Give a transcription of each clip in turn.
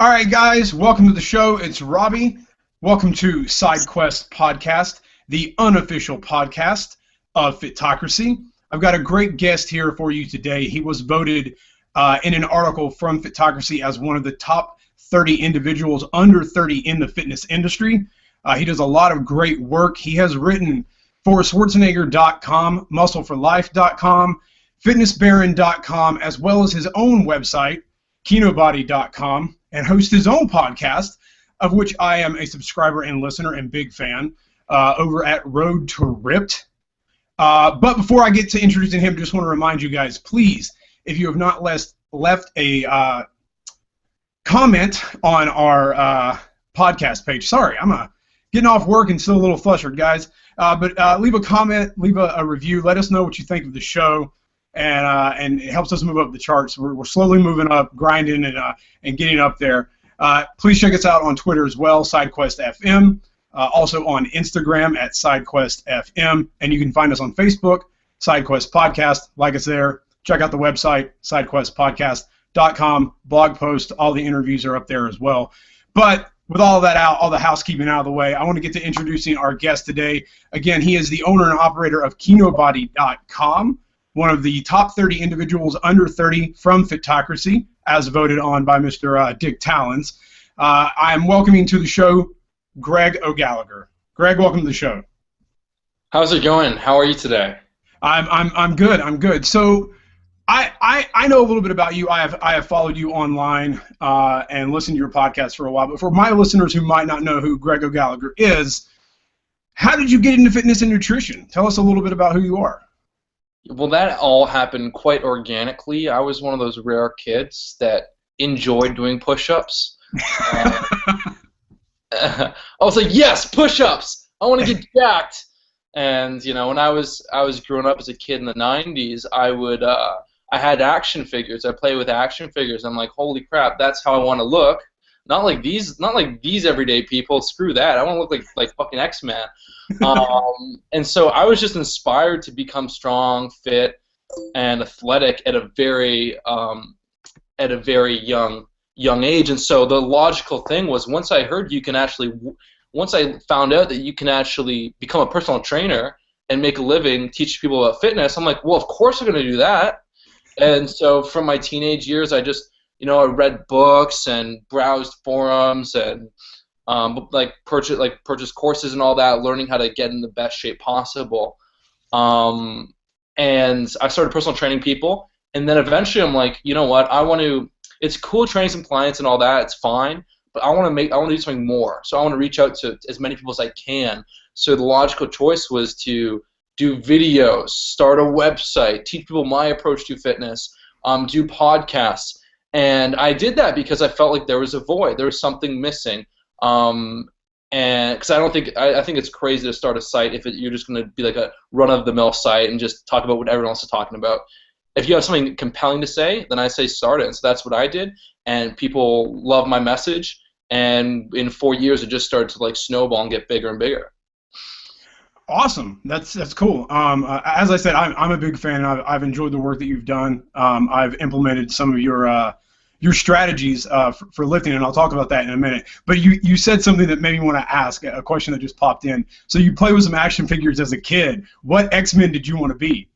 All right, guys, welcome to the show. It's Robbie. Welcome to SideQuest Podcast, the unofficial podcast of Fitocracy. I've got a great guest here for you today. He was voted in an article from Fitocracy as one of the top 30 individuals under 30 in the fitness industry. He does a lot of great work. He has written for Schwarzenegger.com, MuscleForLife.com, FitnessBaron.com, as well as his own website, Kinobody.com, and hosts his own podcast, of which I am a subscriber and listener and big fan, over at Road to Ripped. But before I get to introducing him, just want to remind you guys, please, if you have not left a comment on our podcast page. Sorry, I'm getting off work and still a little flustered, guys. But leave a comment, leave a review. Let us know what you think of the show, and it helps us move up the charts. We're slowly moving up, grinding, and getting up there. Please check us out on Twitter as well, SideQuest FM. Also on Instagram at SideQuest FM, and you can find us on Facebook, SideQuest Podcast. Like us there. Check out the website, SideQuestPodcast.com. Blog post, all the interviews are up there as well. But with all of that out, all the housekeeping out of the way, I want to get to introducing our guest today. Again, he is the owner and operator of Kinobody.com, one of the top 30 individuals under 30 from Fitocracy, as voted on by Mr. Dick Talons. I'm welcoming to the show Greg O'Gallagher. Greg, welcome to the show. How's it going? How are you today? I'm good. I'm good. So I know a little bit about you. I have followed you online and listened to your podcast for a while. But for my listeners who might not know who Greg O'Gallagher is, how did you get into fitness and nutrition? Tell us a little bit about who you are. Well, that all happened quite organically. I was one of those rare kids that enjoyed doing push-ups. I was like, yes, push-ups! I want to get jacked. And when I was growing up as a kid in the '90s, I had action figures. I played with action figures. I'm like, holy crap, that's how I want to look. Not like these everyday people. Screw that. I want to look like fucking X-Men. And so I was just inspired to become strong, fit, and athletic at a very young age. And so the logical thing was once I found out that you can actually become a personal trainer and make a living, teach people about fitness, I'm like, well, of course I'm going to do that. And so from my teenage years, I just I read books and browsed forums and purchase courses and all that, learning how to get in the best shape possible. And I started personal training people, and then eventually I'm like, you know what? It's cool training some clients and all that. It's fine, but I want to do something more. So I want to reach out to as many people as I can. So the logical choice was to do videos, start a website, teach people my approach to fitness, do podcasts. And I did that because I felt like there was a void. There was something missing. And because I think it's crazy to start a site if you're just going to be like a run-of-the-mill site and just talk about what everyone else is talking about. If you have something compelling to say, then I say start it. And so that's what I did. And people love my message. And in 4 years, it just started to snowball and get bigger and bigger. Awesome. That's cool. As I said, I'm a big fan. I've enjoyed the work that you've done. I've implemented some of your strategies for lifting, and I'll talk about that in a minute. But you said something that made me want to ask a question that just popped in. So you play with some action figures as a kid. What X-Men did you want to be?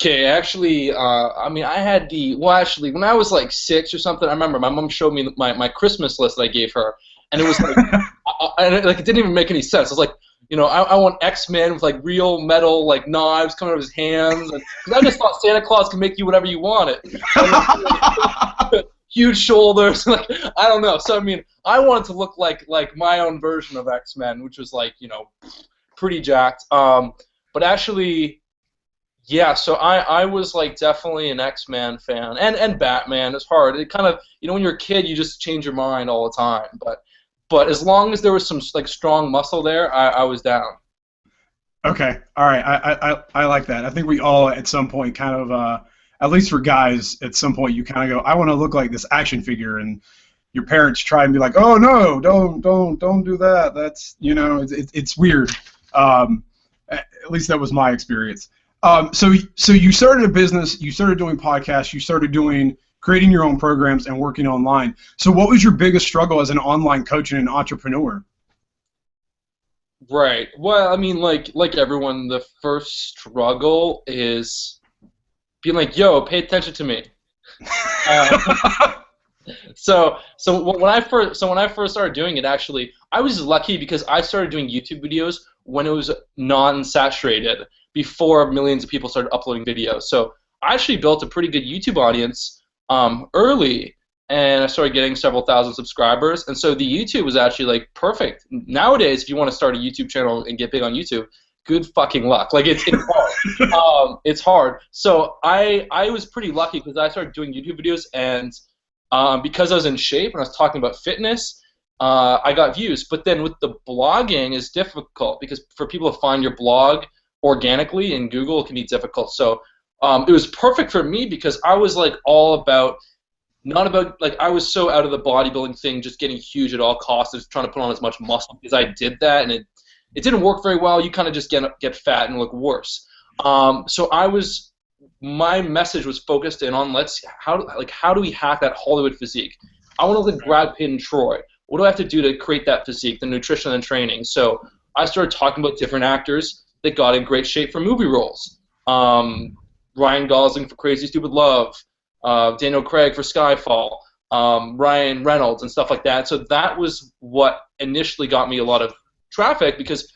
Okay, actually, I had when I was like 6 or something, I remember my mom showed me my Christmas list that I gave her, and it was like, it didn't even make any sense. I was like, I want X-Men with real metal knives coming out of his hands, because I just thought Santa Claus could make you whatever you wanted. Huge shoulders, I don't know. So I wanted to look like my own version of X-Men, which was pretty jacked. But actually, yeah. So I was definitely an X-Men fan, and Batman. It's hard. It kind of when you're a kid, you just change your mind all the time, But as long as there was some strong muscle there, I was down. Okay, all right, I like that. I think we all at some point kind of, at least for guys, at some point you kind of go, I want to look like this action figure, and your parents try and be like, oh no, don't do that. That's it's weird. At least that was my experience. So you started a business, you started doing podcasts, you started doing creating your own programs and working online. So what was your biggest struggle as an online coach and an entrepreneur? Right. Well, I mean, like everyone, the first struggle is being like, "Yo, pay attention to me." Uh, when I first started doing it, actually, I was lucky because I started doing YouTube videos when it was non-saturated, before millions of people started uploading videos. So I actually built a pretty good YouTube audience early, and I started getting several thousand subscribers. And so the YouTube was actually like perfect. Nowadays, if you want to start a YouTube channel and get big on YouTube, good fucking luck. Like it's hard. It's hard. So I was pretty lucky because I started doing YouTube videos, and because I was in shape and I was talking about fitness, I got views. But then with the blogging is difficult because for people to find your blog organically in Google, it can be difficult. So it was perfect for me because I was like all about, not about, like I was so out of the bodybuilding thing, just getting huge at all costs, just trying to put on as much muscle because I did that and it didn't work very well. You kind of just get fat and look worse. My message was focused in on how do we hack that Hollywood physique? I want to look like Brad Pitt and Troy. What do I have to do to create that physique, the nutrition and training? So I started talking about different actors that got in great shape for movie roles. Ryan Gosling for Crazy Stupid Love, Daniel Craig for Skyfall, Ryan Reynolds and stuff like that. So that was what initially got me a lot of traffic because,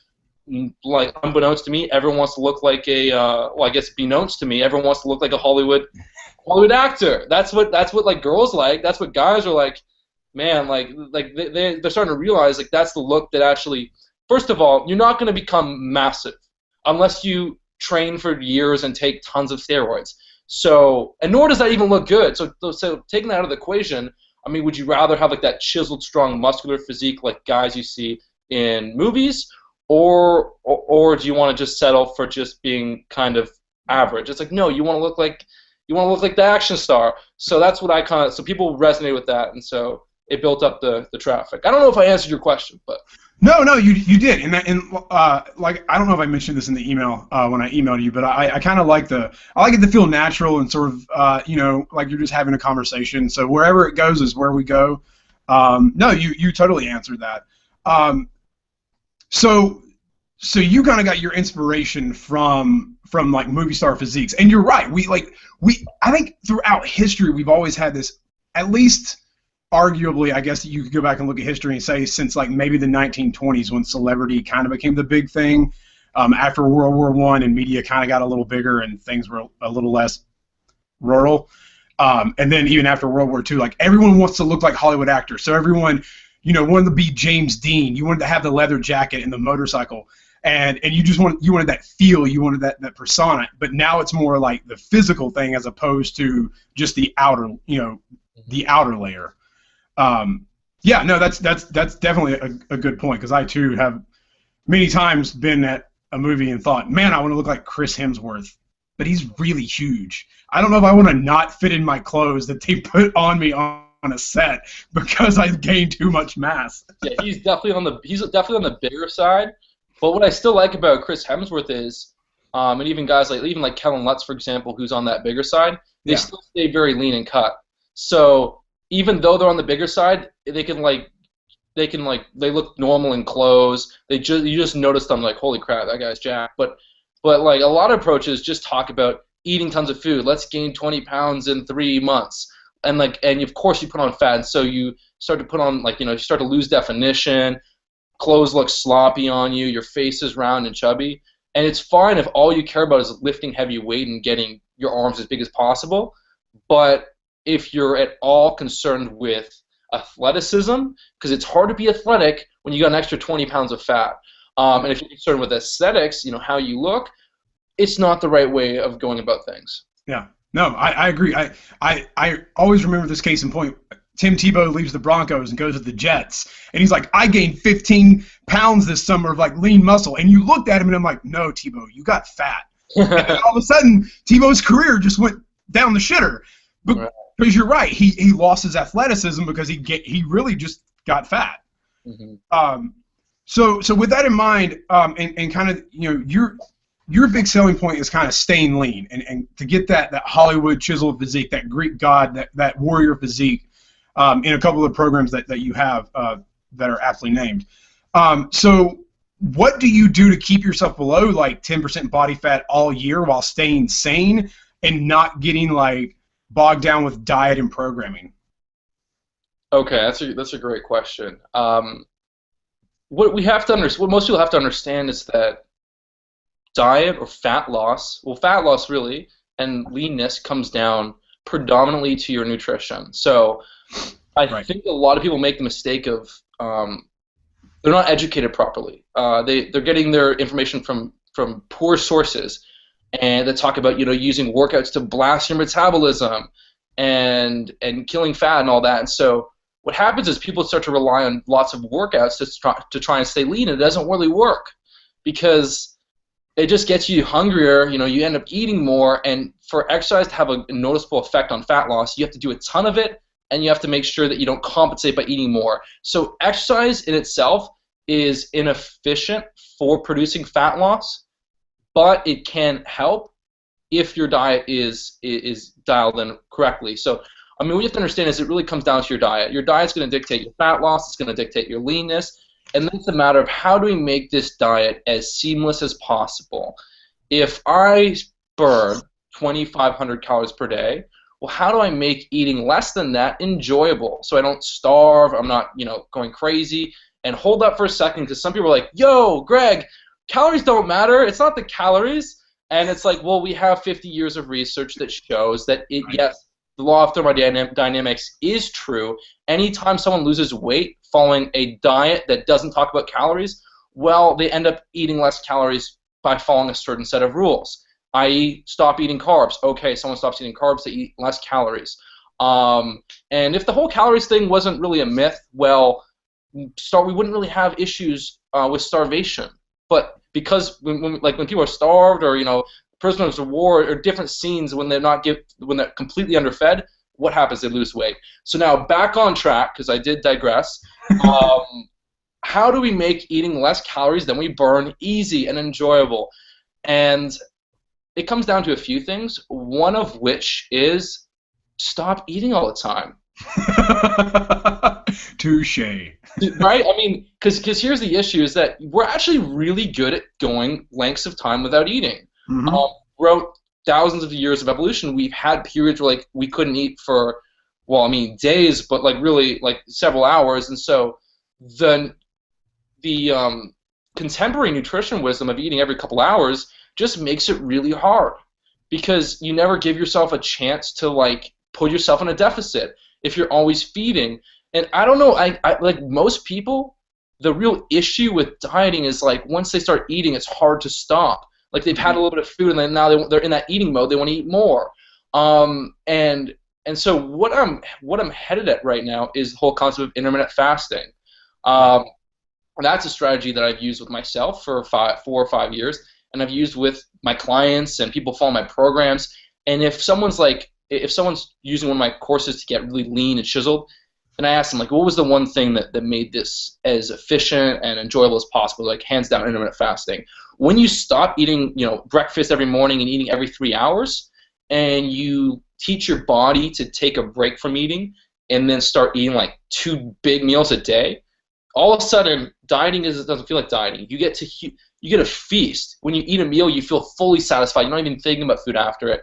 like, unbeknownst to me, everyone wants to look like I guess beknownst to me, everyone wants to look like a Hollywood actor. That's what like girls like. That's what guys are like. Man, they're starting to realize like that's the look that actually. First of all, you're not going to become massive unless you train for years and take tons of steroids. So, and nor does that even look good. So taking that out of the equation, I mean, would you rather have like that chiseled, strong, muscular physique like guys you see in movies, or do you want to just settle for just being kind of average? It's like, no, you want to look like the action star. So that's what so people resonate with that, and so it built up the traffic. I don't know if I answered your question, but No, you did, and like I don't know if I mentioned this in the email when I emailed you, but I kind of like I like it to feel natural and sort of like you're just having a conversation. So wherever it goes is where we go. No, you totally answered that. So you kind of got your inspiration from like movie star physiques, and you're right. I think throughout history we've always had this, at least. Arguably, I guess you could go back and look at history and say since like maybe the 1920s when celebrity kind of became the big thing after World War I and media kind of got a little bigger and things were a little less rural. And then even after World War II, like everyone wants to look like Hollywood actors. So everyone, wanted to be James Dean. You wanted to have the leather jacket and the motorcycle. And you wanted that feel, you wanted that persona. But now it's more like the physical thing as opposed to just the outer, the outer layer. Yeah, no, that's definitely a good point because I too have many times been at a movie and thought, man, I want to look like Chris Hemsworth, but he's really huge. I don't know if I want to not fit in my clothes that they put on me on a set because I gained too much mass. Yeah, he's definitely on the bigger side. But what I still like about Chris Hemsworth is, and even guys like Kellen Lutz, for example, who's on that bigger side, they still stay very lean and cut. So even though they're on the bigger side, they look normal in clothes. You just notice them like, holy crap, that guy's jacked. But like a lot of approaches just talk about eating tons of food. Let's gain 20 pounds in 3 months, and of course you put on fat, and so you start to put on you start to lose definition. Clothes look sloppy on you. Your face is round and chubby, and it's fine if all you care about is lifting heavy weight and getting your arms as big as possible, but if you're at all concerned with athleticism, because it's hard to be athletic when you got an extra 20 pounds of fat. And if you're concerned with aesthetics, how you look, it's not the right way of going about things. Yeah, no, I agree. I always remember this case in point. Tim Tebow leaves the Broncos and goes to the Jets, and he's like, I gained 15 pounds this summer of like lean muscle, and you looked at him and I'm like, no, Tebow, you got fat. And all of a sudden, Tebow's career just went down the shitter. But because you're right, he lost his athleticism because he really just got fat. Mm-hmm. So with that in mind, and kind of you're your big selling point is kind of staying lean and to get that Hollywood chiseled physique, that Greek god, that warrior physique, in a couple of programs that you have that are aptly named. So what do you do to keep yourself below like 10% body fat all year while staying sane and not getting like bogged down with diet and programming? Okay, that's a great question. What most people have to understand is that diet or fat loss, well, fat loss really, and leanness comes down predominantly to your nutrition. So I think a lot of people make the mistake of they're not educated properly. They're getting their information from poor sources, and they talk about using workouts to blast your metabolism and killing fat and all that. And so what happens is people start to rely on lots of workouts to try and stay lean, and it doesn't really work because it just gets you hungrier. You end up eating more, and for exercise to have a noticeable effect on fat loss, you have to do a ton of it, and you have to make sure that you don't compensate by eating more. So exercise in itself is inefficient for producing fat loss, but it can help if your diet is dialed in correctly. So I mean, what you have to understand is it really comes down to your diet. Your diet's going to dictate your fat loss. It's going to dictate your leanness. And then it's a matter of how do we make this diet as seamless as possible. If I burn 2,500 calories per day, well, how do I make eating less than that enjoyable so I don't starve, I'm not going crazy? And hold up for a second, because some people are like, yo, Greg, calories don't matter. It's not the calories. And it's like, well, we have 50 years of research that shows that yes, the law of thermodynamics is true. Anytime someone loses weight following a diet that doesn't talk about calories, well, they end up eating less calories by following a certain set of rules, i.e. stop eating carbs. Okay, someone stops eating carbs, they eat less calories. And if the whole calories thing wasn't really a myth, well, we wouldn't really have issues with starvation. But because when people are starved or prisoners of war or different scenes when they're completely underfed, what happens? They lose weight. So now back on track, because I did digress. How do we make eating less calories than we burn easy and enjoyable? And it comes down to a few things, one of which is stop eating all the time. Touche. Right? I mean, because here's the issue, is that we're actually really good at going lengths of time without eating. Mm-hmm. Throughout thousands of years of evolution, we've had periods where we couldn't eat for, days, but really several hours. And so the contemporary nutrition wisdom of eating every couple hours just makes it really hard, because you never give yourself a chance to put yourself in a deficit if you're always feeding. And I don't know, I like most people, the real issue with dieting is once they start eating, it's hard to stop. They've had a little bit of food, and then now they're in that eating mode. They want to eat more. And so what I'm headed at right now is the whole concept of intermittent fasting. That's a strategy that I've used with myself for 4 or 5 years, and I've used with my clients and people follow my programs. And if someone's using one of my courses to get really lean and chiseled, and I asked them what was the one thing that made this as efficient and enjoyable as possible, hands down intermittent fasting. When you stop eating breakfast every morning and eating every 3 hours, and you teach your body to take a break from eating and then start eating 2 big meals a day, all of a sudden dieting doesn't feel like dieting. You get a feast. When you eat a meal, you feel fully satisfied. You're not even thinking about food after it.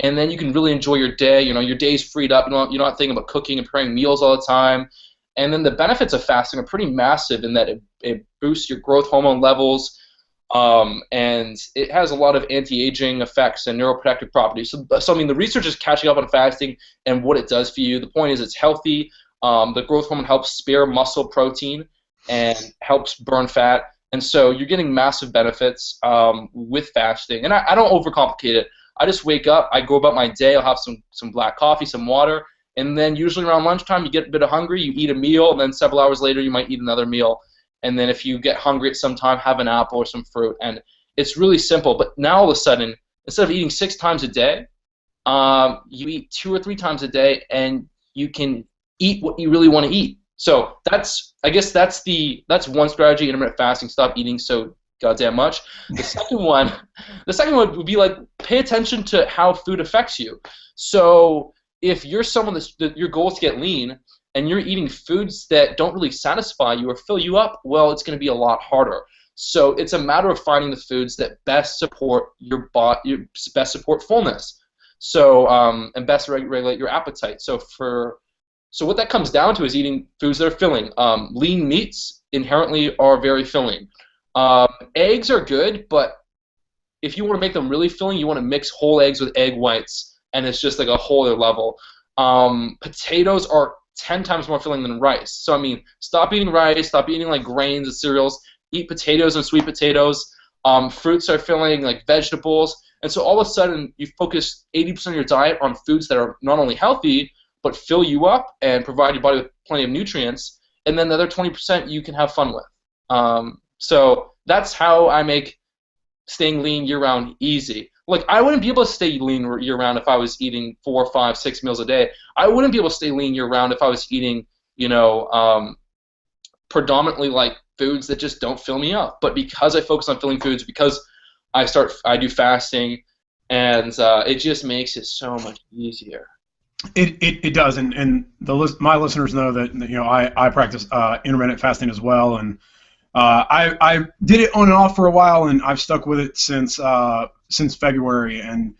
And then you can really enjoy your day. Your day's freed up. You're not thinking about cooking and preparing meals all the time. And then the benefits of fasting are pretty massive in that it boosts your growth hormone levels, and it has a lot of anti-aging effects and neuroprotective properties. So I mean, the research is catching up on fasting and what it does for you. The point is it's healthy. The growth hormone helps spare muscle protein and helps burn fat. And so you're getting massive benefits with fasting. And I don't overcomplicate it. I just wake up, I go about my day, I'll have some black coffee, some water, and then usually around lunchtime you get a bit hungry, you eat a meal, and then several hours later you might eat another meal. And then if you get hungry at some time, have an apple or some fruit. And it's really simple. But now all of a sudden, instead of eating 6 times a day, you eat 2 or 3 times a day, and you can eat what you really want to eat. So that's one strategy, intermittent fasting, stop eating so goddamn much. The second one would be like pay attention to how food affects you. So if you're someone that your goal is to get lean and you're eating foods that don't really satisfy you or fill you up, well, it's going to be a lot harder. So it's a matter of finding the foods that best support your body, best support fullness. So and best regulate your appetite. So what that comes down to is eating foods that are filling. Lean meats inherently are very filling. Eggs are good, but if you want to make them really filling, you want to mix whole eggs with egg whites, and it's just like a whole other level. Potatoes are 10 times more filling than rice. So I mean, stop eating rice, stop eating like grains and cereals, eat potatoes and sweet potatoes. Fruits are filling, like vegetables, and so all of a sudden you focus 80% of your diet on foods that are not only healthy but fill you up and provide your body with plenty of nutrients, and then the other 20% you can have fun with. So that's how I make staying lean year-round easy. Like, I wouldn't be able to stay lean year-round if I was eating 4, 5, 6 meals a day. I wouldn't be able to stay lean year-round if I was eating, predominantly like foods that just don't fill me up. But because I focus on filling foods, because I do fasting, and it just makes it so much easier. It does, and my listeners know that I practice intermittent fasting as well, and I did it on and off for a while, and I've stuck with it since February, and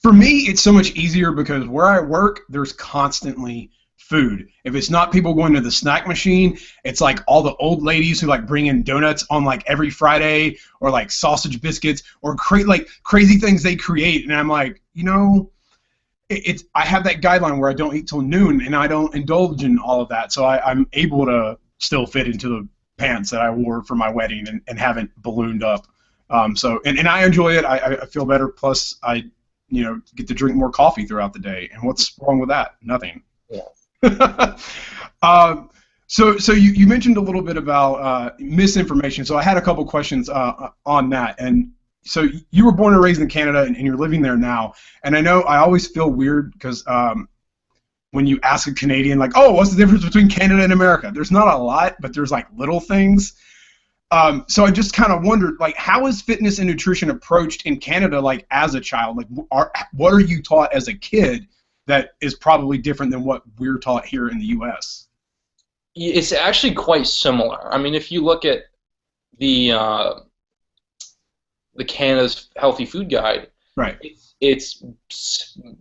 for me it's so much easier because where I work there's constantly food. If it's not people going to the snack machine, it's like all the old ladies who like bring in donuts on like every Friday, or like sausage biscuits, or like crazy things they create, and I'm like, I have that guideline where I don't eat till noon, and I don't indulge in all of that, so I'm able to still fit into the pants that I wore for my wedding and haven't ballooned up. So I enjoy it. I feel better. Plus, I get to drink more coffee throughout the day. And what's wrong with that? Nothing. Yeah. So you mentioned a little bit about misinformation. So I had a couple questions on that. And so you were born and raised in Canada, and you're living there now. And I know I always feel weird because when you ask a Canadian, like, oh, what's the difference between Canada and America? There's not a lot, but there's like little things. So I just kind of wondered, like, how is fitness and nutrition approached in Canada, like, as a child? Like, what are you taught as a kid that is probably different than what we're taught here in the U.S.? It's actually quite similar. I mean, if you look at the Canada's Healthy Food Guide, right? It's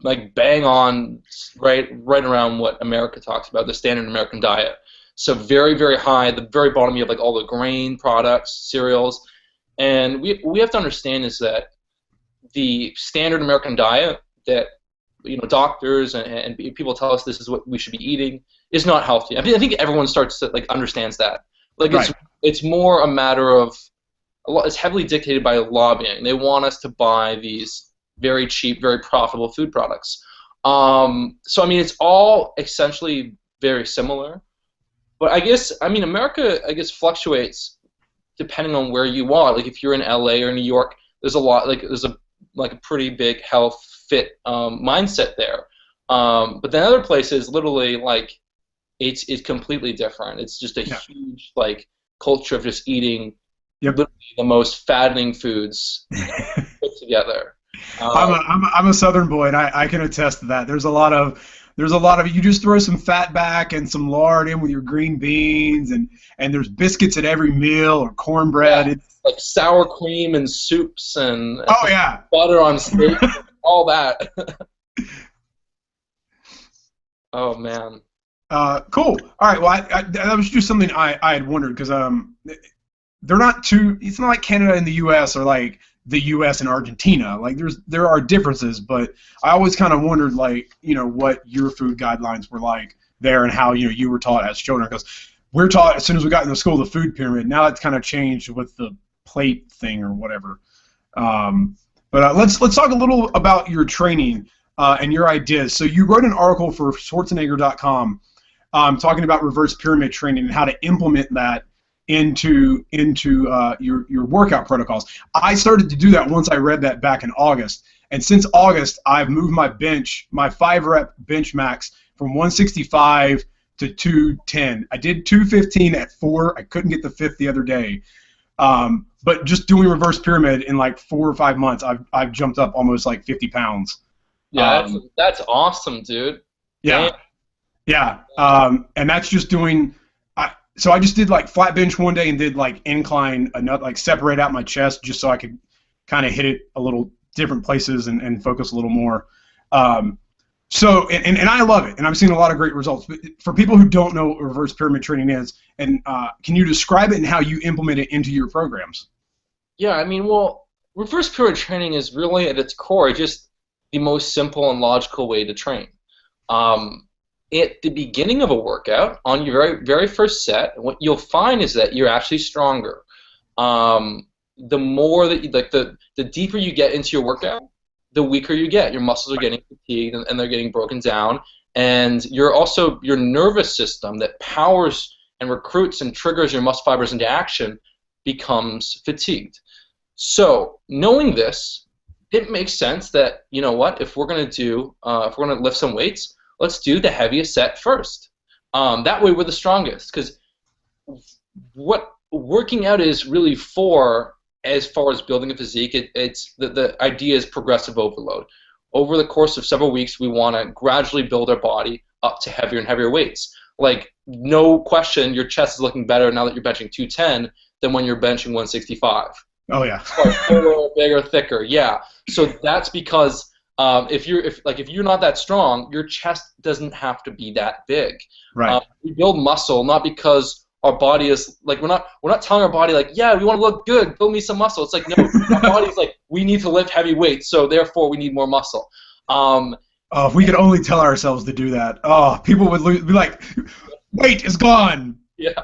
like bang on right around what America talks about, the standard American diet. So very, very high. At the very bottom, you have like all the grain products, cereals, and we have to understand is that the standard American diet that doctors and people tell us this is what we should be eating is not healthy. I mean, I think everyone starts to like understands that. Like right. It's more a matter of it's heavily dictated by lobbying. They want us to buy these very cheap, very profitable food products. So I mean, it's all essentially very similar. But America fluctuates depending on where you are. Like if you're in LA or New York, there's a pretty big health fit mindset there. But then other places, literally, like it's completely different. It's just a huge like culture of just eating literally the most fattening foods put together. I'm a Southern boy, and I can attest to that. There's a lot of you just throw some fat back and some lard in with your green beans, and there's biscuits at every meal or cornbread. Yeah, it's like sour cream and soups and butter on steak, all that. Oh man. Cool. All right. Well, that was just something I had wondered because they're not too. It's not like Canada and the U.S. or like the U.S. and Argentina. Like there are differences, but I always kind of wondered like what your food guidelines were like there and how you were taught as children, because we're taught as soon as we got into school the food pyramid. Now it's kind of changed with the plate thing or whatever. But let's talk a little about your training and your ideas. So you wrote an article for Schwarzenegger.com talking about reverse pyramid training and how to implement that into your workout protocols. I started to do that once I read that back in August, and since August I've moved my 5-rep bench max from 165 to 210. I did 215 at 4. I couldn't get the 5th the other day, But just doing reverse pyramid in like 4 or 5 months, I've jumped up almost like 50 pounds. Yeah, that's awesome, dude. Yeah, Damn. yeah. And that's just doing. So I just did like flat bench one day and did like incline, like separate out my chest just so I could kind of hit it a little different places and focus a little more. So I love it, and I've seen a lot of great results. But for people who don't know what reverse pyramid training is, and can you describe it and how you implement it into your programs? Yeah, I mean, well, reverse pyramid training is really at its core just the most simple and logical way to train. At the beginning of a workout, on your very first set, what you'll find is that you're actually stronger. The more that the deeper you get into your workout, the weaker you get. Your muscles are getting fatigued and they're getting broken down, and your nervous system that powers and recruits and triggers your muscle fibers into action becomes fatigued. So knowing this, it makes sense that, you know what, if we're gonna lift some weights, let's do the heaviest set first. That way we're the strongest, because what working out is really for, as far as building a physique, it's the idea is progressive overload. Over the course of several weeks, we want to gradually build our body up to heavier and heavier weights. Like, no question, your chest is looking better now that you're benching 210 than when you're benching 165. Oh yeah. Fuller, bigger, thicker. Yeah. So that's because if you're not that strong, your chest doesn't have to be that big. Right. We build muscle not because our body is like, we're not telling our body like, yeah, we want to look good, build me some muscle. It's like, no, our body's like, we need to lift heavy weights, so therefore we need more muscle. If we could only tell ourselves to do that, people would be like, weight is gone. Yeah.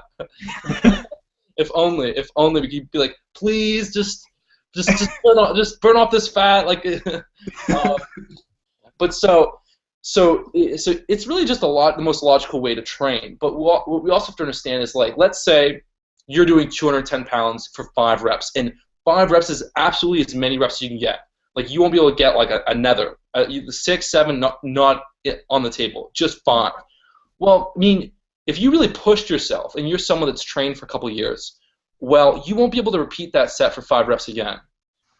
If only we could be like, please just burn off this fat, like. But so it's really just the most logical way to train. But what we also have to understand is, like, let's say you're doing 210 pounds for 5 reps, and 5 reps is absolutely as many reps as you can get. Like, you won't be able to get like another 6, 7, not on the table, just 5. Well, I mean, if you really pushed yourself and you're someone that's trained for a couple years, well, you won't be able to repeat that set for 5 reps again.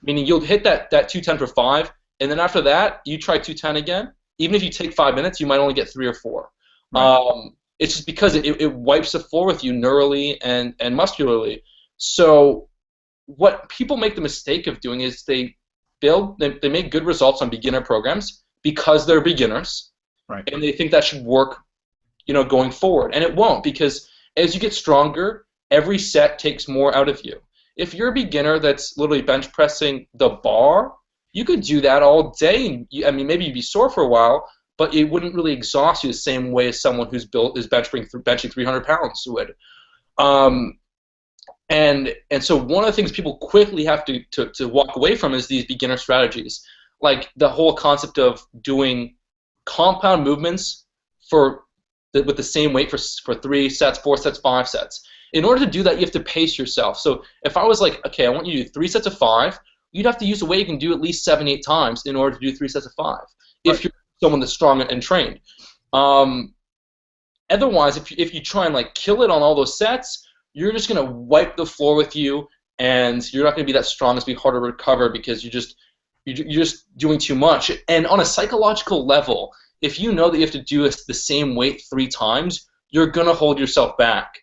Meaning you'll hit that 210 for 5, and then after that, you try 210 again. Even if you take 5 minutes, you might only get 3 or 4. Right. It's just because it wipes the floor with you neurally and muscularly. So what people make the mistake of doing is they make good results on beginner programs because they're beginners, right? And they think that should work, going forward. And it won't, because as you get stronger, every set takes more out of you. If you're a beginner that's literally bench pressing the bar, you could do that all day. I mean, maybe you'd be sore for a while, but it wouldn't really exhaust you the same way as someone who's benching 300 pounds would. And so one of the things people quickly have to walk away from is these beginner strategies, like the whole concept of doing compound movements with the same weight for 3 sets, 4 sets, 5 sets. In order to do that, you have to pace yourself. So if I was like, okay, I want you to do 3 sets of 5, you'd have to use a weight you can do at least 7, 8 times in order to do 3 sets of 5. If you're someone that's strong and trained. Otherwise, if you try and like kill it on all those sets, you're just gonna wipe the floor with you, and you're not gonna be that strong. It's gonna be harder to recover because you're just doing too much. And on a psychological level, if you know that you have to do the same weight 3 times, you're gonna hold yourself back.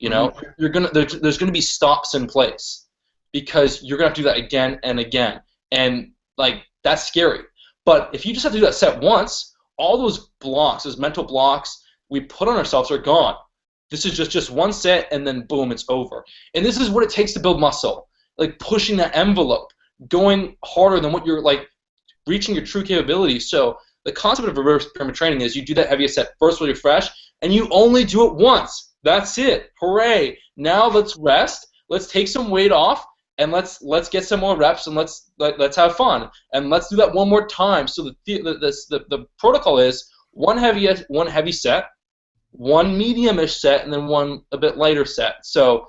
There's gonna be stops in place because you're gonna have to do that again and again, and like that's scary. But if you just have to do that set once, all those blocks, those mental blocks we put on ourselves are gone. This is just one set, and then boom, it's over. And this is what it takes to build muscle, like pushing that envelope, going harder than what you're like, reaching your true capability. So the concept of reverse pyramid training is you do that heaviest set first while you're fresh, and you only do it once. That's it. Hooray! Now let's rest. Let's take some weight off, and let's get some more reps, and let's have fun, and let's do that one more time. So the protocol is one heavy set, one medium-ish set, and then one a bit lighter set. So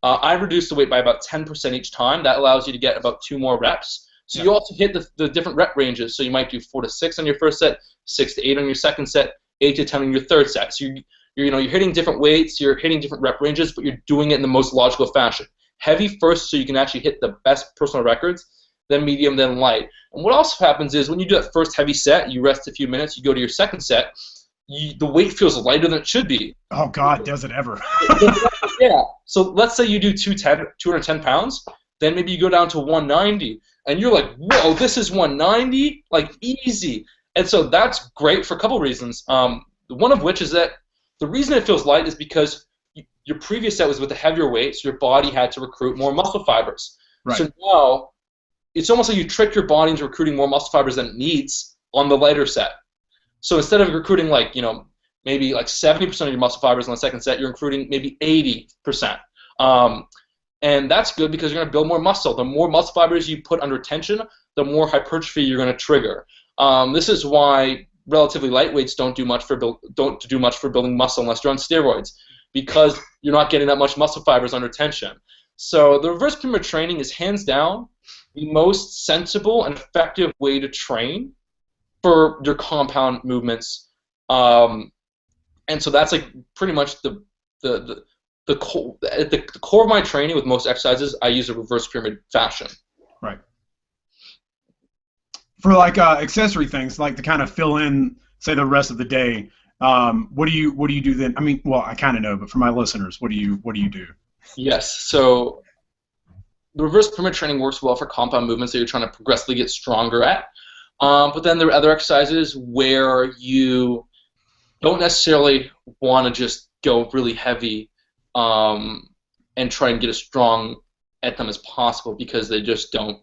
I reduce the weight by about 10% each time. That allows you to get about 2 more reps. So you also hit the different rep ranges. So you might do 4 to 6 on your first set, 6 to 8 on your second set, 8 to 10 on your third set. So you're hitting different weights, you're hitting different rep ranges, but you're doing it in the most logical fashion. heavy first so you can actually hit the best personal records, then medium, then light. And what also happens is when you do that first heavy set, you rest a few minutes, you go to your second set, the weight feels lighter than it should be. Oh, God, does it ever. Yeah. So let's say you do 210 pounds, then maybe you go down to 190, and you're like, whoa, this is 190? Like, easy. And so that's great for a couple reasons. One of which is that the reason it feels light is because your previous set was with a heavier weight, so your body had to recruit more muscle fibers. Right. So now it's almost like you trick your body into recruiting more muscle fibers than it needs on the lighter set. So instead of recruiting like, maybe like 70% of your muscle fibers on the second set, you're recruiting maybe 80%. And that's good because you're going to build more muscle. The more muscle fibers you put under tension, the more hypertrophy you're going to trigger. This is why relatively lightweights don't do much for building muscle unless you're on steroids, because you're not getting that much muscle fibers under tension. So the reverse pyramid training is hands down the most sensible and effective way to train for your compound movements. And so that's like pretty much the core of my training with most exercises. I use a reverse pyramid fashion. Right. For like accessory things, like to kind of fill in, say, the rest of the day, what do you do then? I mean, well, I kind of know, but for my listeners, what do you do? Yes. So the reverse pyramid training works well for compound movements that you're trying to progressively get stronger at. But then there are other exercises where you don't necessarily want to just go really heavy and try and get as strong at them as possible, because they're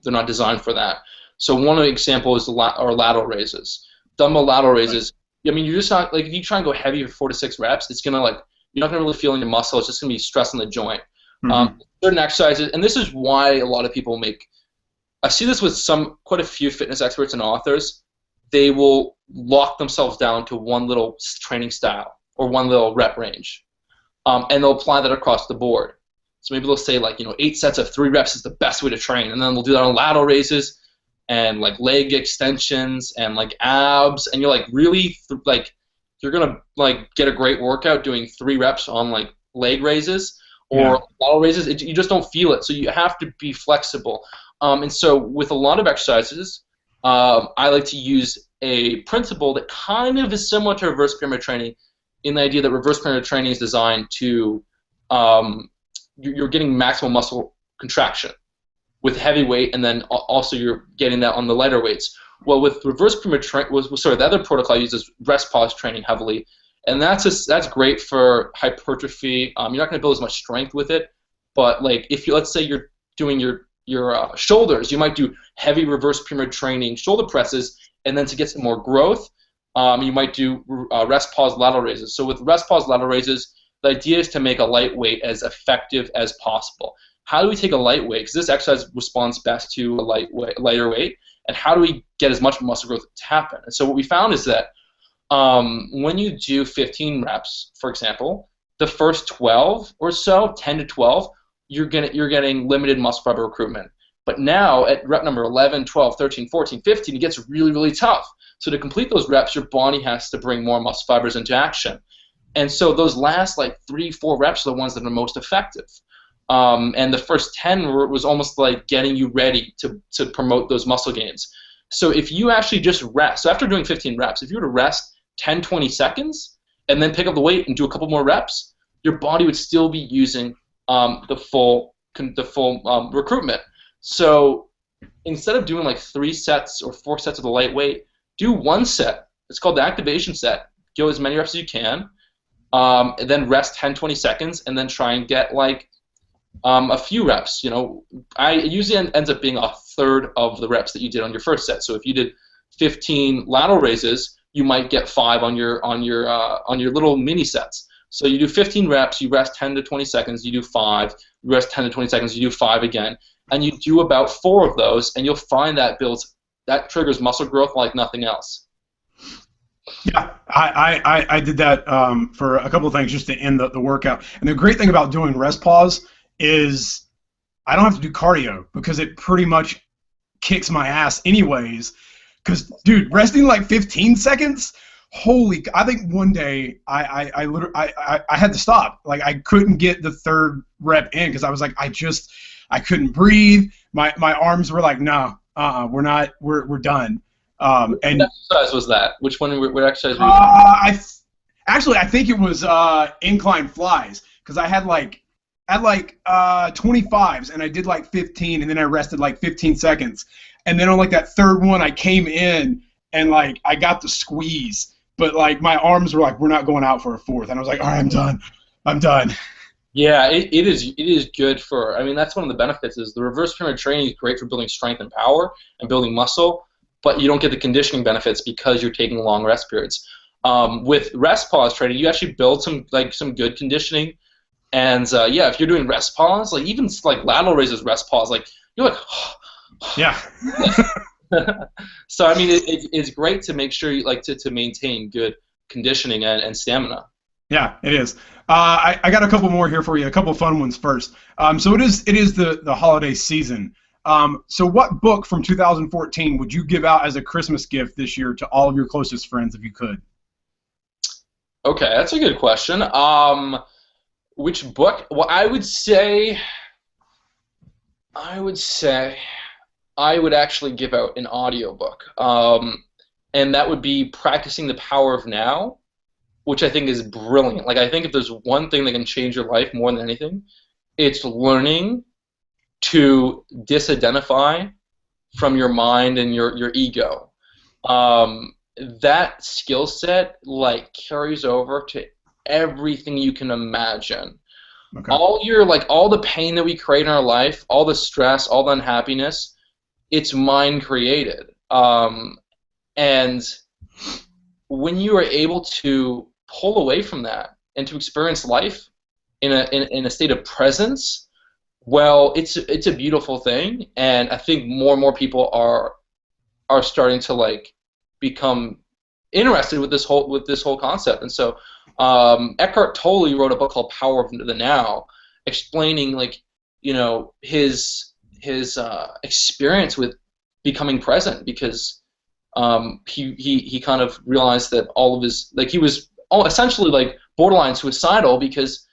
not designed for that. So one example is lateral raises. Dumbbell lateral raises. I mean, you're just not, like, if you try and go heavy for 4 to 6 reps, it's gonna, like, you're not gonna really feel in your muscle. It's just gonna be stress on the joint. Certain exercises, and this is why a lot of people I see this with quite a few fitness experts and authors. They will lock themselves down to one little training style or one little rep range, and they'll apply that across the board. So maybe they'll say, like, 8 sets of 3 reps is the best way to train, and then they'll do that on lateral raises and like leg extensions and like abs, and you're like really you're gonna like get a great workout doing 3 reps on like leg raises or lateral raises. You just don't feel it, so you have to be flexible. And so with a lot of exercises, I like to use a principle that kind of is similar to reverse pyramid training, in the idea that reverse pyramid training is designed to you're getting maximum muscle contraction with heavy weight, and then also you're getting that on the lighter weights. Well, with reverse pyramid training, the other protocol uses rest pause training heavily, and that's great for hypertrophy. You're not going to build as much strength with it, but like let's say you're doing your shoulders, you might do heavy reverse pyramid training shoulder presses, and then to get some more growth, you might do rest pause lateral raises. So with rest pause lateral raises, the idea is to make a lightweight as effective as possible. How do we take a lightweight? Because this exercise responds best to a lighter weight. And how do we get as much muscle growth to happen? And so what we found is that when you do 15 reps, for example, the first 12 or so, 10 to 12, you're getting limited muscle fiber recruitment. But now at rep number 11, 12, 13, 14, 15, it gets really, really tough. So to complete those reps, your body has to bring more muscle fibers into action. And so those last like 3, 4 reps are the ones that are most effective. And the first 10 was almost like getting you ready to promote those muscle gains. So if you actually just rest, so after doing 15 reps, if you were to rest 10, 20 seconds and then pick up the weight and do a couple more reps, your body would still be using the full recruitment. So instead of doing like 3 sets or 4 sets of the light weight, do 1 set. It's called the activation set. Go as many reps as you can, and then rest 10, 20 seconds, and then try and get like a few reps. It usually ends up being a third of the reps that you did on your first set. So if you did 15 lateral raises, you might get 5 on your little mini sets. So you do 15 reps, you rest 10 to 20 seconds, you do 5, you rest 10 to 20 seconds, you do 5 again, and you do about 4 of those, and you'll find that that triggers muscle growth like nothing else. Yeah, I did that for a couple of things just to end the workout. And the great thing about doing rest pause is I don't have to do cardio because it pretty much kicks my ass anyways. Because, dude, resting like 15 seconds, I think one day I literally I had to stop. Like I couldn't get the third rep in because I was like I couldn't breathe. My arms were like, no, we're done. Which And exercise was that? Which one? What exercise were you? I think it was incline flies because I had like 25s and I did like 15 and then I rested like 15 seconds and then on like that third one I came in and like I got the squeeze but like my arms were like we're not going out for a fourth and I was like all right, I'm done. Yeah, it is good for. I mean, that's one of the benefits is the reverse pyramid training is great for building strength and power and building muscle, but you don't get the conditioning benefits because you're taking long rest periods. With rest pause training, you actually build some good conditioning. And yeah, if you're doing rest pause, like even like lateral raises rest pause, like you're like, yeah. So I mean, it's great to make sure you to maintain good conditioning and stamina. Yeah, it is. I got a couple more here for you. A couple fun ones first. So it is the holiday season. So what book from 2014 would you give out as a Christmas gift this year to all of your closest friends if you could? Okay, that's a good question. Which book? Well, I would actually give out an audiobook. And that would be Practicing the Power of Now, which I think is brilliant. Like I think if there's one thing that can change your life more than anything, it's learning to disidentify from your mind and your ego. That skill set like carries over to everything you can imagine. Okay. All the pain that we create in our life, all the stress, all the unhappiness, it's mind created. And when you are able to pull away from that and to experience life in a state of presence, well, it's a beautiful thing. And I think more and more people are starting to like become interested with this whole concept. And so Eckhart Tolle wrote a book called Power of the Now, explaining like his experience with becoming present because he kind of realized that all of his he was essentially like borderline suicidal because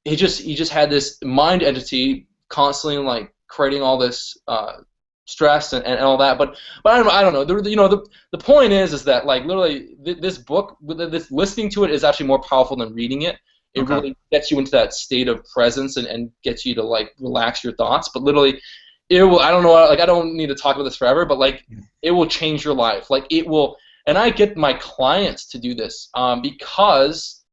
he just had this mind entity constantly like creating all this stress and all that, but I don't know. The point is that like literally this book, this listening to it is actually more powerful than reading it. It really gets you into that state of presence and gets you to like relax your thoughts. But literally, it will. I don't know. Like I don't need to talk about this forever, but like it will change your life. Like it will. And I get my clients to do this because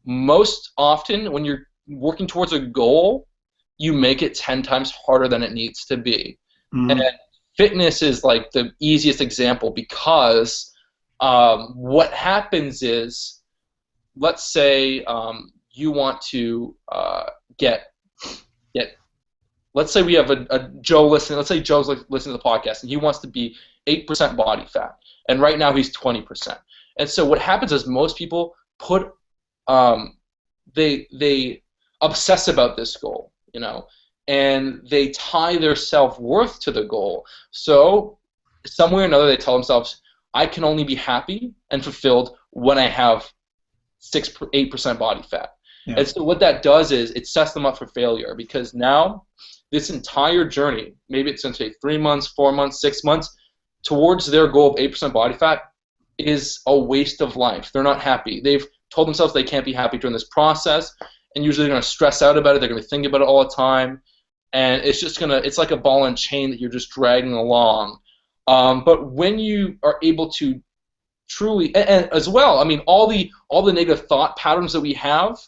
most often when you're working towards a goal, you make it 10 times harder than it needs to be. Mm-hmm. And fitness is like the easiest example because what happens is, let's say you want to let's say we have a Joe listening. Let's say Joe's listening to the podcast and he wants to be 8% body fat, and right now he's 20%. And so what happens is most people put they obsess about this goal, and they tie their self-worth to the goal. So some way or another they tell themselves, I can only be happy and fulfilled when I have 8% body fat. Yeah. And so what that does is it sets them up for failure because now this entire journey, maybe it's going to take 3 months, 4 months, 6 months, towards their goal of 8% body fat is a waste of life. They're not happy. They've told themselves they can't be happy during this process, and usually they're going to stress out about it. They're going to think about it all the time. And it's like a ball and chain that you're just dragging along. But when you are able to truly, and as well, I mean, all the negative thought patterns that we have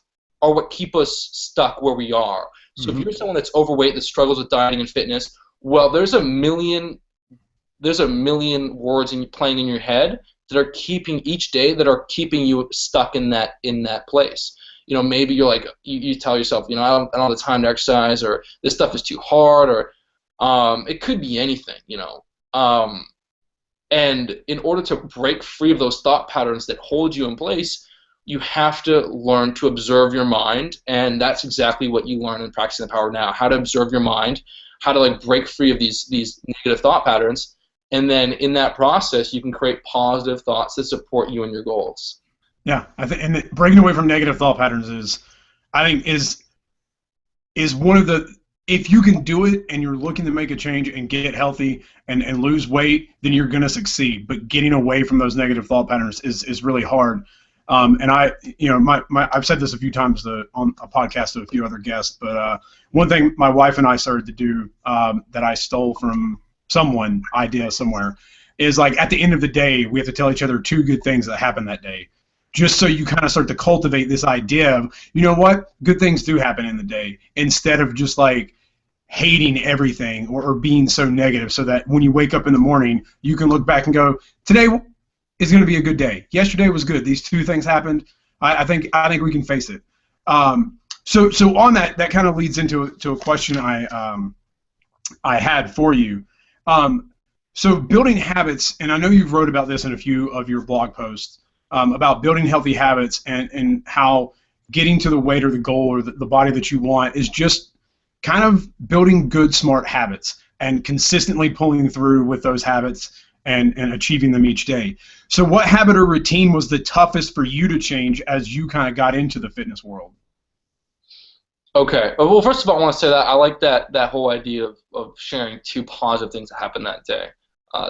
are what keep us stuck where we are. So if you're someone that's overweight that struggles with dieting and fitness, well, there's a million words playing in your head that are keeping you stuck in that place. Maybe you're like, you tell yourself, I don't have the time to exercise, or this stuff is too hard, or it could be anything, and in order to break free of those thought patterns that hold you in place, you have to learn to observe your mind, and that's exactly what you learn in Practicing the Power Now, how to observe your mind, how to like break free of these negative thought patterns, And then in that process, you can create positive thoughts that support you and your goals. Yeah, I think, and breaking away from negative thought patterns is one of the, if you can do it and you're looking to make a change and get healthy and lose weight, then you're going to succeed. But getting away from those negative thought patterns is really hard. And I've said this a few times on a podcast to a few other guests, but one thing my wife and I started to do that I stole from someone, idea somewhere, is like at the end of the day, we have to tell each other 2 good things that happened that day. Just so you kind of start to cultivate this idea of, you know what, good things do happen in the day, instead of just like hating everything or being so negative, so that when you wake up in the morning, you can look back and go, today is going to be a good day. Yesterday was good. These 2 things happened. I think we can face it. So on that kind of leads into a question I had for you. So building habits, and I know you've wrote about this in a few of your blog posts, about building healthy habits and how getting to the weight or the goal or the body that you want is just kind of building good, smart habits and consistently pulling through with those habits and achieving them each day. So what habit or routine was the toughest for you to change as you kind of got into the fitness world? Okay. Well, first of all, I want to say that I like that whole idea of sharing 2 positive things that happened that day.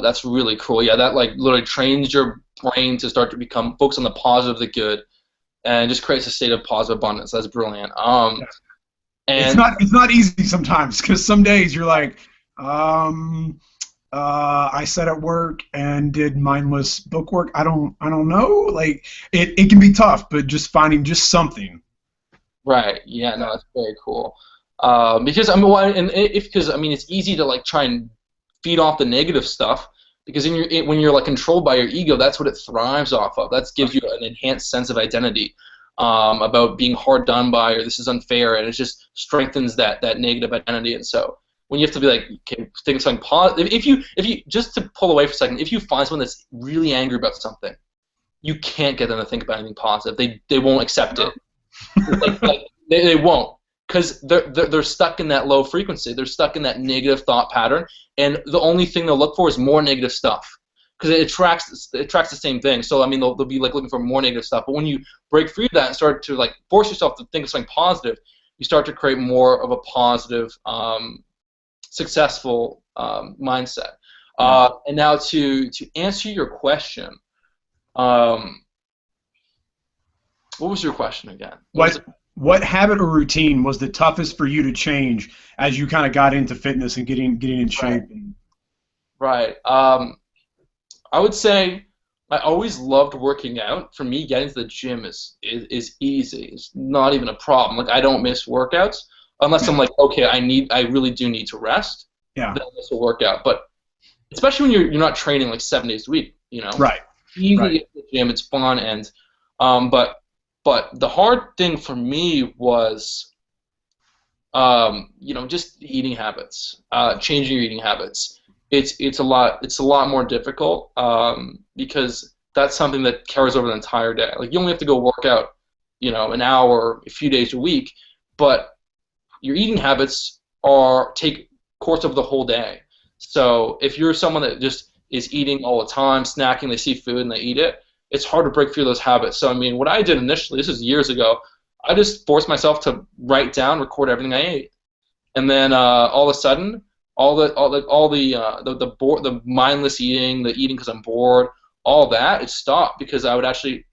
That's really cool. Yeah, that like literally trains your brain to start to become focus on the positive, the good, and just creates a state of positive abundance. That's brilliant. And it's not easy sometimes, because some days you're like, I sat at work and did mindless book work. I don't know. Like it can be tough, but just finding just something. Right. Yeah. No, that's very cool. Because it's easy to like try and feed off the negative stuff, because when you're like controlled by your ego, that's what it thrives off of. That gives you an enhanced sense of identity about being hard done by, or this is unfair, and it just strengthens that negative identity. And so when you have to be like, okay, think of something positive. If you just to pull away for a second, if you find someone that's really angry about something, you can't get them to think about anything positive. They won't accept it. They won't. Because they're stuck in that low frequency. They're stuck in that negative thought pattern, and the only thing they'll look for is more negative stuff, because it attracts the same thing. So I mean, they'll be like looking for more negative stuff. But when you break free of that and start to like force yourself to think of something positive, you start to create more of a positive, successful mindset. And now to answer your question, what was your question again? What habit or routine was the toughest for you to change as you kind of got into fitness and getting in shape? Right. I would say I always loved working out. For me, getting to the gym is easy. It's not even a problem. Like I don't miss workouts unless I'm like, okay, I really do need to rest. Yeah. Then I miss a workout. But especially when you're not training like 7 days a week, you know. Right. Easy to get to the gym. It's fun, and but the hard thing for me was, just eating habits, changing your eating habits. It's a lot more difficult because that's something that carries over the entire day. Like you only have to go work out, an hour, a few days a week, but your eating habits take course of the whole day. So if you're someone that just is eating all the time, snacking, they see food and they eat it, it's hard to break through those habits. So I mean, what I did initially, this is years ago, I just forced myself to write down, record everything I ate, and then all of a sudden, all the mindless eating, the eating because I'm bored, all that, it stopped, because I would actually,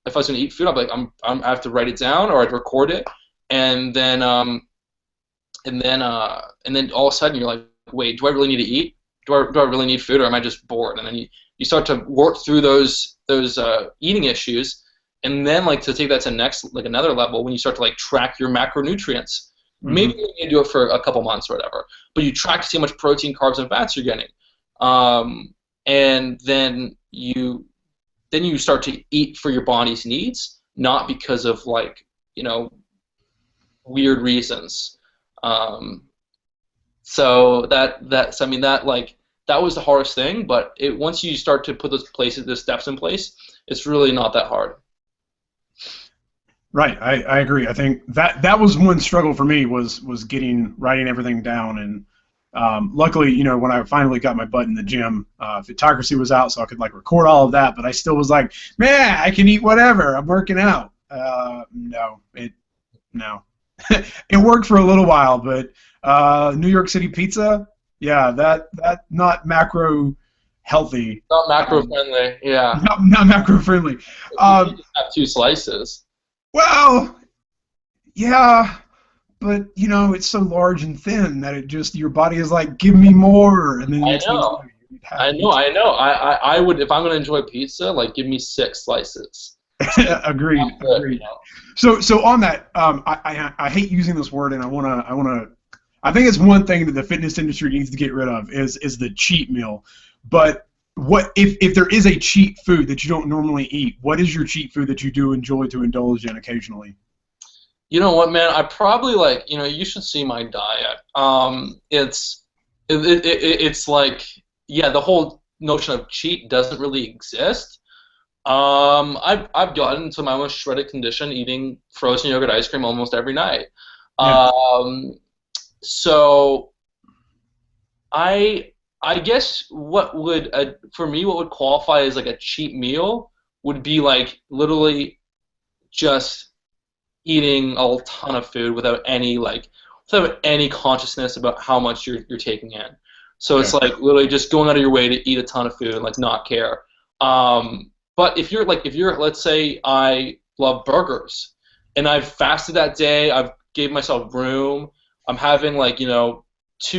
if I was going to eat food, I'd be like, I have to write it down, or I'd record it, and then all of a sudden you're like, wait, do I really need to eat? Do I really need food, or am I just bored? And then you start to work through those eating issues, and then like to take that to another level, when you start to like track your macronutrients. Mm-hmm. Maybe you need to do it for a couple months or whatever, but you track to see how much protein, carbs, and fats you're getting, and then you start to eat for your body's needs, not because of weird reasons. So that was the hardest thing, but once you start to put the steps in place, it's really not that hard. Right, I agree. I think that was one struggle for me was writing everything down, and Luckily, you know, when I finally got my butt in the gym, Photocracy was out, so I could like record all of that. But I still was like, man, I can eat whatever. I'm working out. No, it worked for a little while, but New York City pizza, yeah, that not macro healthy. Not macro friendly. Yeah. Not macro friendly. You just have 2 slices. Well, yeah, but you know it's so large and thin that it just your body is like, give me more, and then I know. I would, if I'm gonna enjoy pizza, like give me 6 slices. Agreed. Agreed. So on that, I hate using this word, and I think it's one thing that the fitness industry needs to get rid of is the cheat meal. But what if there is a cheat food that you don't normally eat? What is your cheat food that you do enjoy to indulge in occasionally? You know what, man? I probably like, you should see my diet. It's like, yeah, the whole notion of cheat doesn't really exist. I've gotten to my most shredded condition eating frozen yogurt ice cream almost every night. Yeah. So I guess what would for me what would qualify as like a cheat meal would be like literally just eating a ton of food without any consciousness about how much you're taking in. So it's like literally just going out of your way to eat a ton of food and like not care. But if you're let's say I love burgers and I've fasted that day, I've gave myself room, I'm having like 2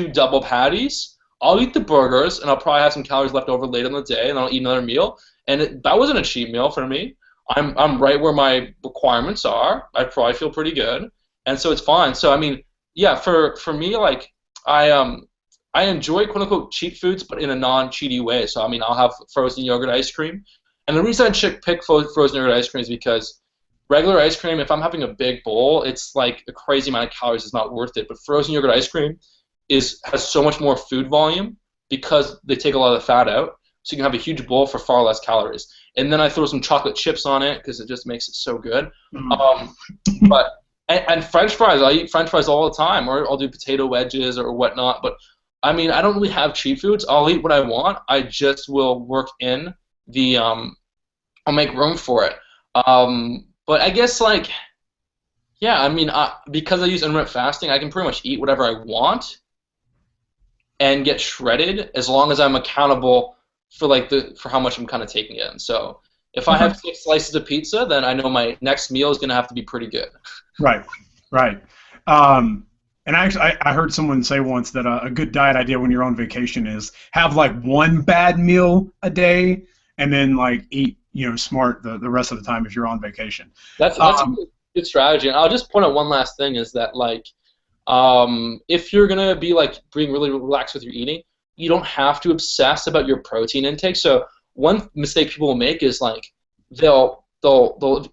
double patties, I'll eat the burgers and I'll probably have some calories left over later in the day and I'll eat another meal. And that wasn't a cheat meal for me. I'm right where my requirements are. I probably feel pretty good, and so it's fine. So I mean, yeah, for me, like I enjoy quote unquote cheat foods, but in a non-cheaty way. So I mean, I'll have frozen yogurt ice cream, and the reason I pick frozen yogurt ice cream is because regular ice cream, if I'm having a big bowl, it's like a crazy amount of calories. It's not worth it. But frozen yogurt ice cream has so much more food volume because they take a lot of the fat out. So you can have a huge bowl for far less calories. And then I throw some chocolate chips on it because it just makes it so good. And French fries, I eat French fries all the time, or I'll do potato wedges or whatnot. But I mean, I don't really have cheat foods. I'll eat what I want. I just will work in the I'll make room for it. But I guess like, yeah, I mean, because I use intermittent fasting, I can pretty much eat whatever I want and get shredded as long as I'm accountable for how much I'm kind of taking in. So if I have 6 slices of pizza, then I know my next meal is going to have to be pretty good. Right. And I heard someone say once that a good diet idea when you're on vacation is have like 1 bad meal a day and then like eat smart the rest of the time if you're on vacation. That's a good strategy. And I'll just point out one last thing is that like if you're going to be like being really relaxed with your eating, you don't have to obsess about your protein intake. So one mistake people will make is like they'll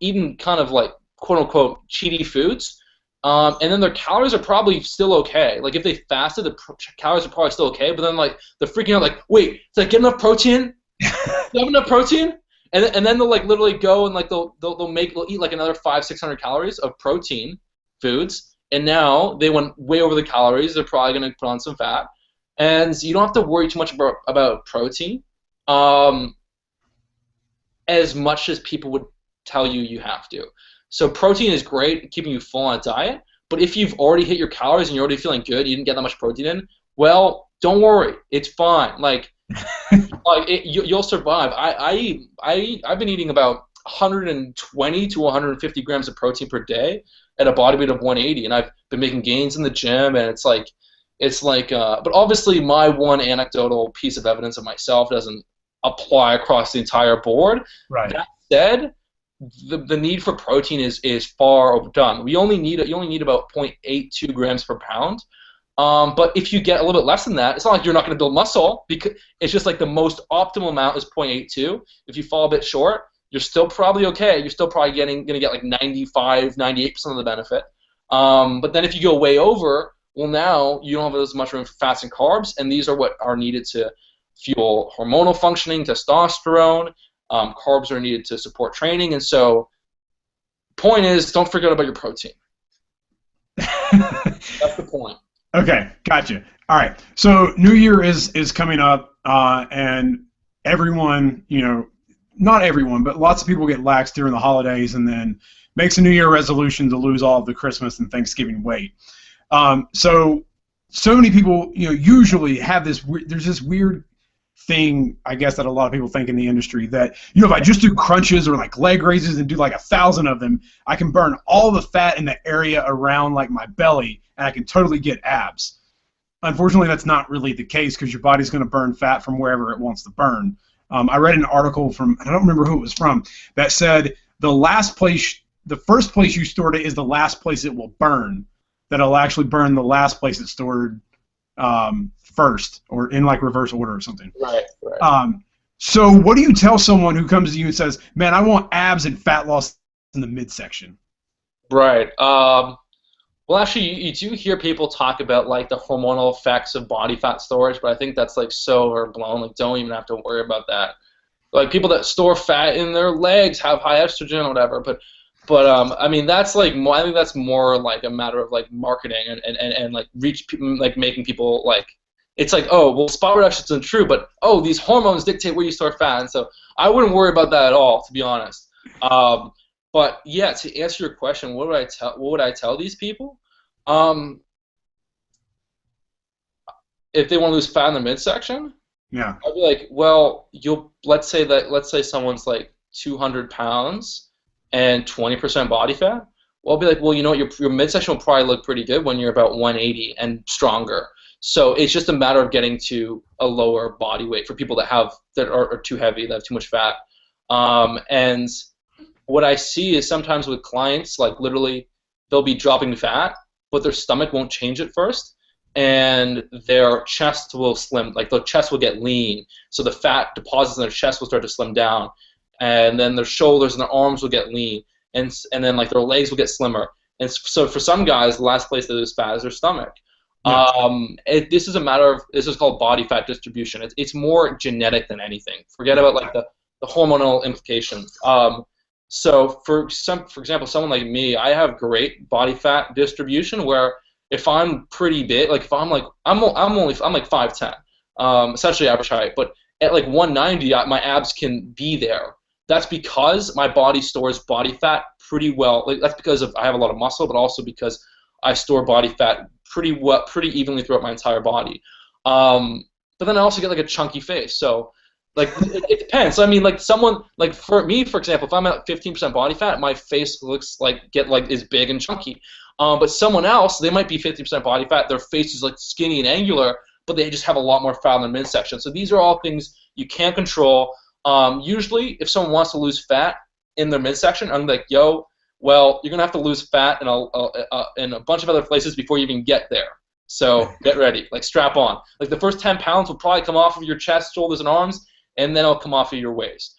eat kind of like quote unquote cheaty foods, and then their calories are probably still okay. Like if they fasted, the calories are probably still okay. But then like they're freaking out like, wait, did I get enough protein? Do I have enough protein? And then they'll like literally go and like they'll eat like another 500-600 calories of protein foods, and now they went way over the calories. They're probably gonna put on some fat. And you don't have to worry too much about protein as much as people would tell you have to. So protein is great at keeping you full on a diet, but if you've already hit your calories and you're already feeling good, you didn't get that much protein in, well, don't worry. It's fine. Like, you'll survive. I've been eating about 120 to 150 grams of protein per day at a body weight of 180, and I've been making gains in the gym, and it's like, but obviously my one anecdotal piece of evidence of myself doesn't apply across the entire board. Right. That said, the need for protein is far overdone. You only need about 0.82 grams per pound. But if you get a little bit less than that, it's not like you're not going to build muscle, because it's just like the most optimal amount is 0.82. If you fall a bit short, you're still probably okay. You're still probably going to get like 95, 98% of the benefit. But then if you go way over, well, now you don't have as much room for fats and carbs, and these are what are needed to fuel hormonal functioning, testosterone. Carbs are needed to support training, and so point is, don't forget about your protein. That's the point. Okay, gotcha. All right. So New Year is coming up, and everyone, not everyone, but lots of people get lax during the holidays, and then makes a New Year resolution to lose all of the Christmas and Thanksgiving weight. So many people, usually have this. There's this weird thing, I guess, that a lot of people think in the industry that, if I just do crunches or like leg raises and do like 1,000 of them, I can burn all the fat in the area around like my belly and I can totally get abs. Unfortunately, that's not really the case because your body's going to burn fat from wherever it wants to burn. I read an article from, I don't remember who it was from, that said the first place you stored it is the last place it will burn. That it'll actually burn the last place it's stored first, or in like reverse order or something. Right, right. So what do you tell someone who comes to you and says, man, I want abs and fat loss in the midsection? Right. Well, actually, you do hear people talk about like the hormonal effects of body fat storage, but I think that's like so overblown. Like, don't even have to worry about that. Like, people that store fat in their legs have high estrogen or whatever, but I mean, that's like more, I think that's more like a matter of like marketing and like like making people like, it's like, oh, well, spot reduction isn't true, but oh, these hormones dictate where you store fat, and so I wouldn't worry about that at all, to be honest. But yeah, to answer your question, what would I tell these people? If they want to lose fat in the midsection, Yeah. I'd be like, well, let's say someone's like 200 pounds and 20% body fat. Well, I'll be like, well, you know what, your midsection will probably look pretty good when you're about 180 and stronger. So it's just a matter of getting to a lower body weight for people that are too heavy, that have too much fat. And what I see is sometimes with clients, like literally, they'll be dropping fat, but their stomach won't change at first, and their chest will slim, like the chest will get lean, so the fat deposits in their chest will start to slim down, and then their shoulders and their arms will get lean, and then like their legs will get slimmer. And so for some guys, the last place they lose fat is their stomach. Yeah. This is called body fat distribution. It's more genetic than anything. Forget about like the hormonal implications. So for example, someone like me, I have great body fat distribution where if I'm pretty big, like if I'm like I'm like 5'10", essentially average height, but at like 190, my abs can be there. That's because my body stores body fat pretty well. Like, that's because I have a lot of muscle, but also because I store body fat pretty evenly throughout my entire body. But then I also get like a chunky face, so. Like, it depends. So, I mean, like someone, like for me, for example, if I'm at 15% body fat, my face looks is big and chunky. But someone else, they might be 50% body fat, their face is like skinny and angular, but they just have a lot more fat in their midsection. So these are all things you can't control. Usually, if someone wants to lose fat in their midsection, I'm like, yo, well, you're gonna have to lose fat in a bunch of other places before you even get there. So get ready, like strap on. Like the first 10 pounds will probably come off of your chest, shoulders, and arms, and then it'll come off of your waist.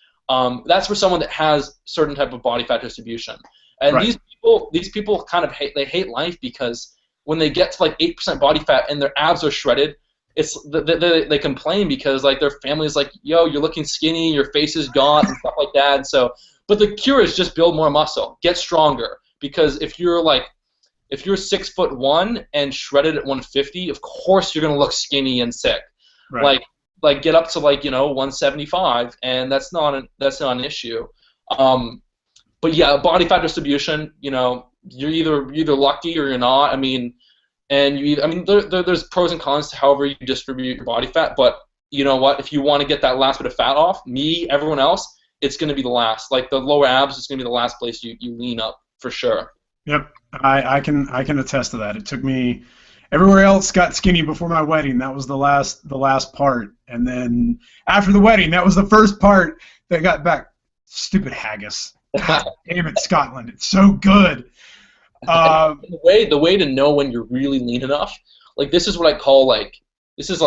That's for someone that has certain type of body fat distribution. And right. these people kind of hate life because when they get to like 8% body fat and their abs are shredded, they complain because like their family's like, yo, you're looking skinny, your face is gaunt and stuff like that. And so, but the cure is just build more muscle, get stronger. Because if you're 6'1" and shredded at 150, of course you're gonna look skinny and sick. Right. Like get up to 175, and that's not an issue. But yeah, body fat distribution, you're either lucky or you're not. I mean, there's pros and cons to however you distribute your body fat. But you know what? If you want to get that last bit of fat off, everyone else, it's going to be the last. Like the lower abs, it's going to be the last place you lean up for sure. Yep, I can attest to that. It took me. Everywhere else got skinny before my wedding. That was the last part, and then after the wedding, that was the first part that got back. Stupid haggis. God damn it, Scotland! It's so good. The way to know when you're really lean enough, like this is what I call this is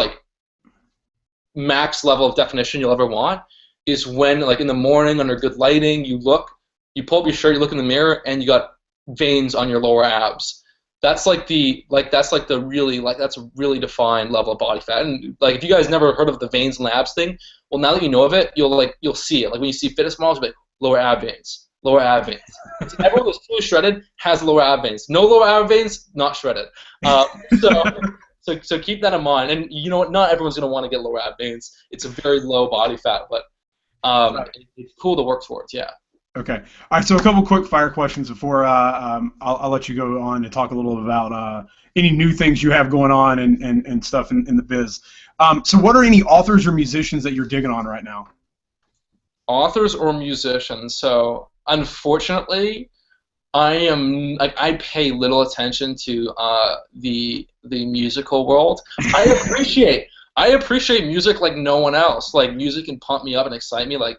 max level of definition you'll ever want, is when in the morning under good lighting you pull up your shirt, you look in the mirror, and you got veins on your lower abs. That's the really defined level of body fat. And if you guys never heard of the veins and abs thing, well, now that you know of it, you'll see it. Like when you see fitness models, you'll be like, lower ab veins. Lower ab veins. So everyone that's fully shredded has lower ab veins. No lower ab veins, not shredded. So keep that in mind. And you know what? Not everyone's going to want to get lower ab veins. It's a very low body fat, but it's cool to work towards. Yeah. Okay. All right. So a couple quick fire questions before I'll let you go on and talk a little about any new things you have going on and stuff in the biz. So what are any authors or musicians that you're digging on right now? Authors or musicians? So unfortunately, I pay little attention to the musical world. I appreciate music like no one else. Like, music can pump me up and excite me like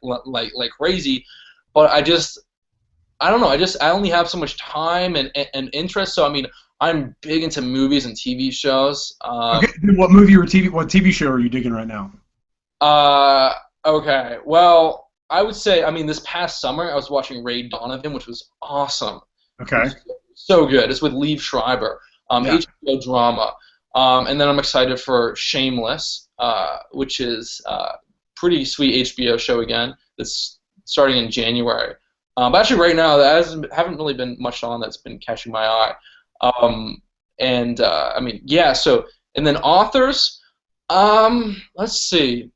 crazy, but I don't know. I only have so much time and interest. So I mean, I'm big into movies and TV shows. Okay. What movie or what TV show are you digging right now? Okay. Well, I would say, I mean, this past summer I was watching Ray Donovan, which was awesome. Okay. So good. It's with Liev Schreiber, Yeah. HBO drama. And then I'm excited for Shameless, which is pretty sweet HBO show again. That's starting in January. But actually, right now, haven't really been much on that's been catching my eye. I mean, yeah. So, and then authors. Let's see.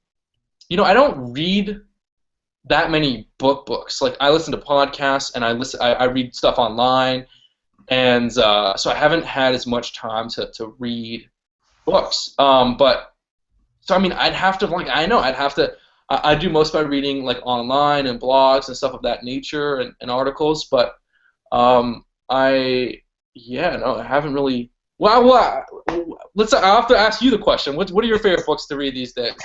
You know, I don't read that many books. Like, I listen to podcasts and I read stuff online, and so I haven't had as much time to read books. But so I mean, I'd have to I do most of my reading like online and blogs and stuff of that nature and articles. But I haven't really. Well, I'll have to ask you the question. What are your favorite books to read these days?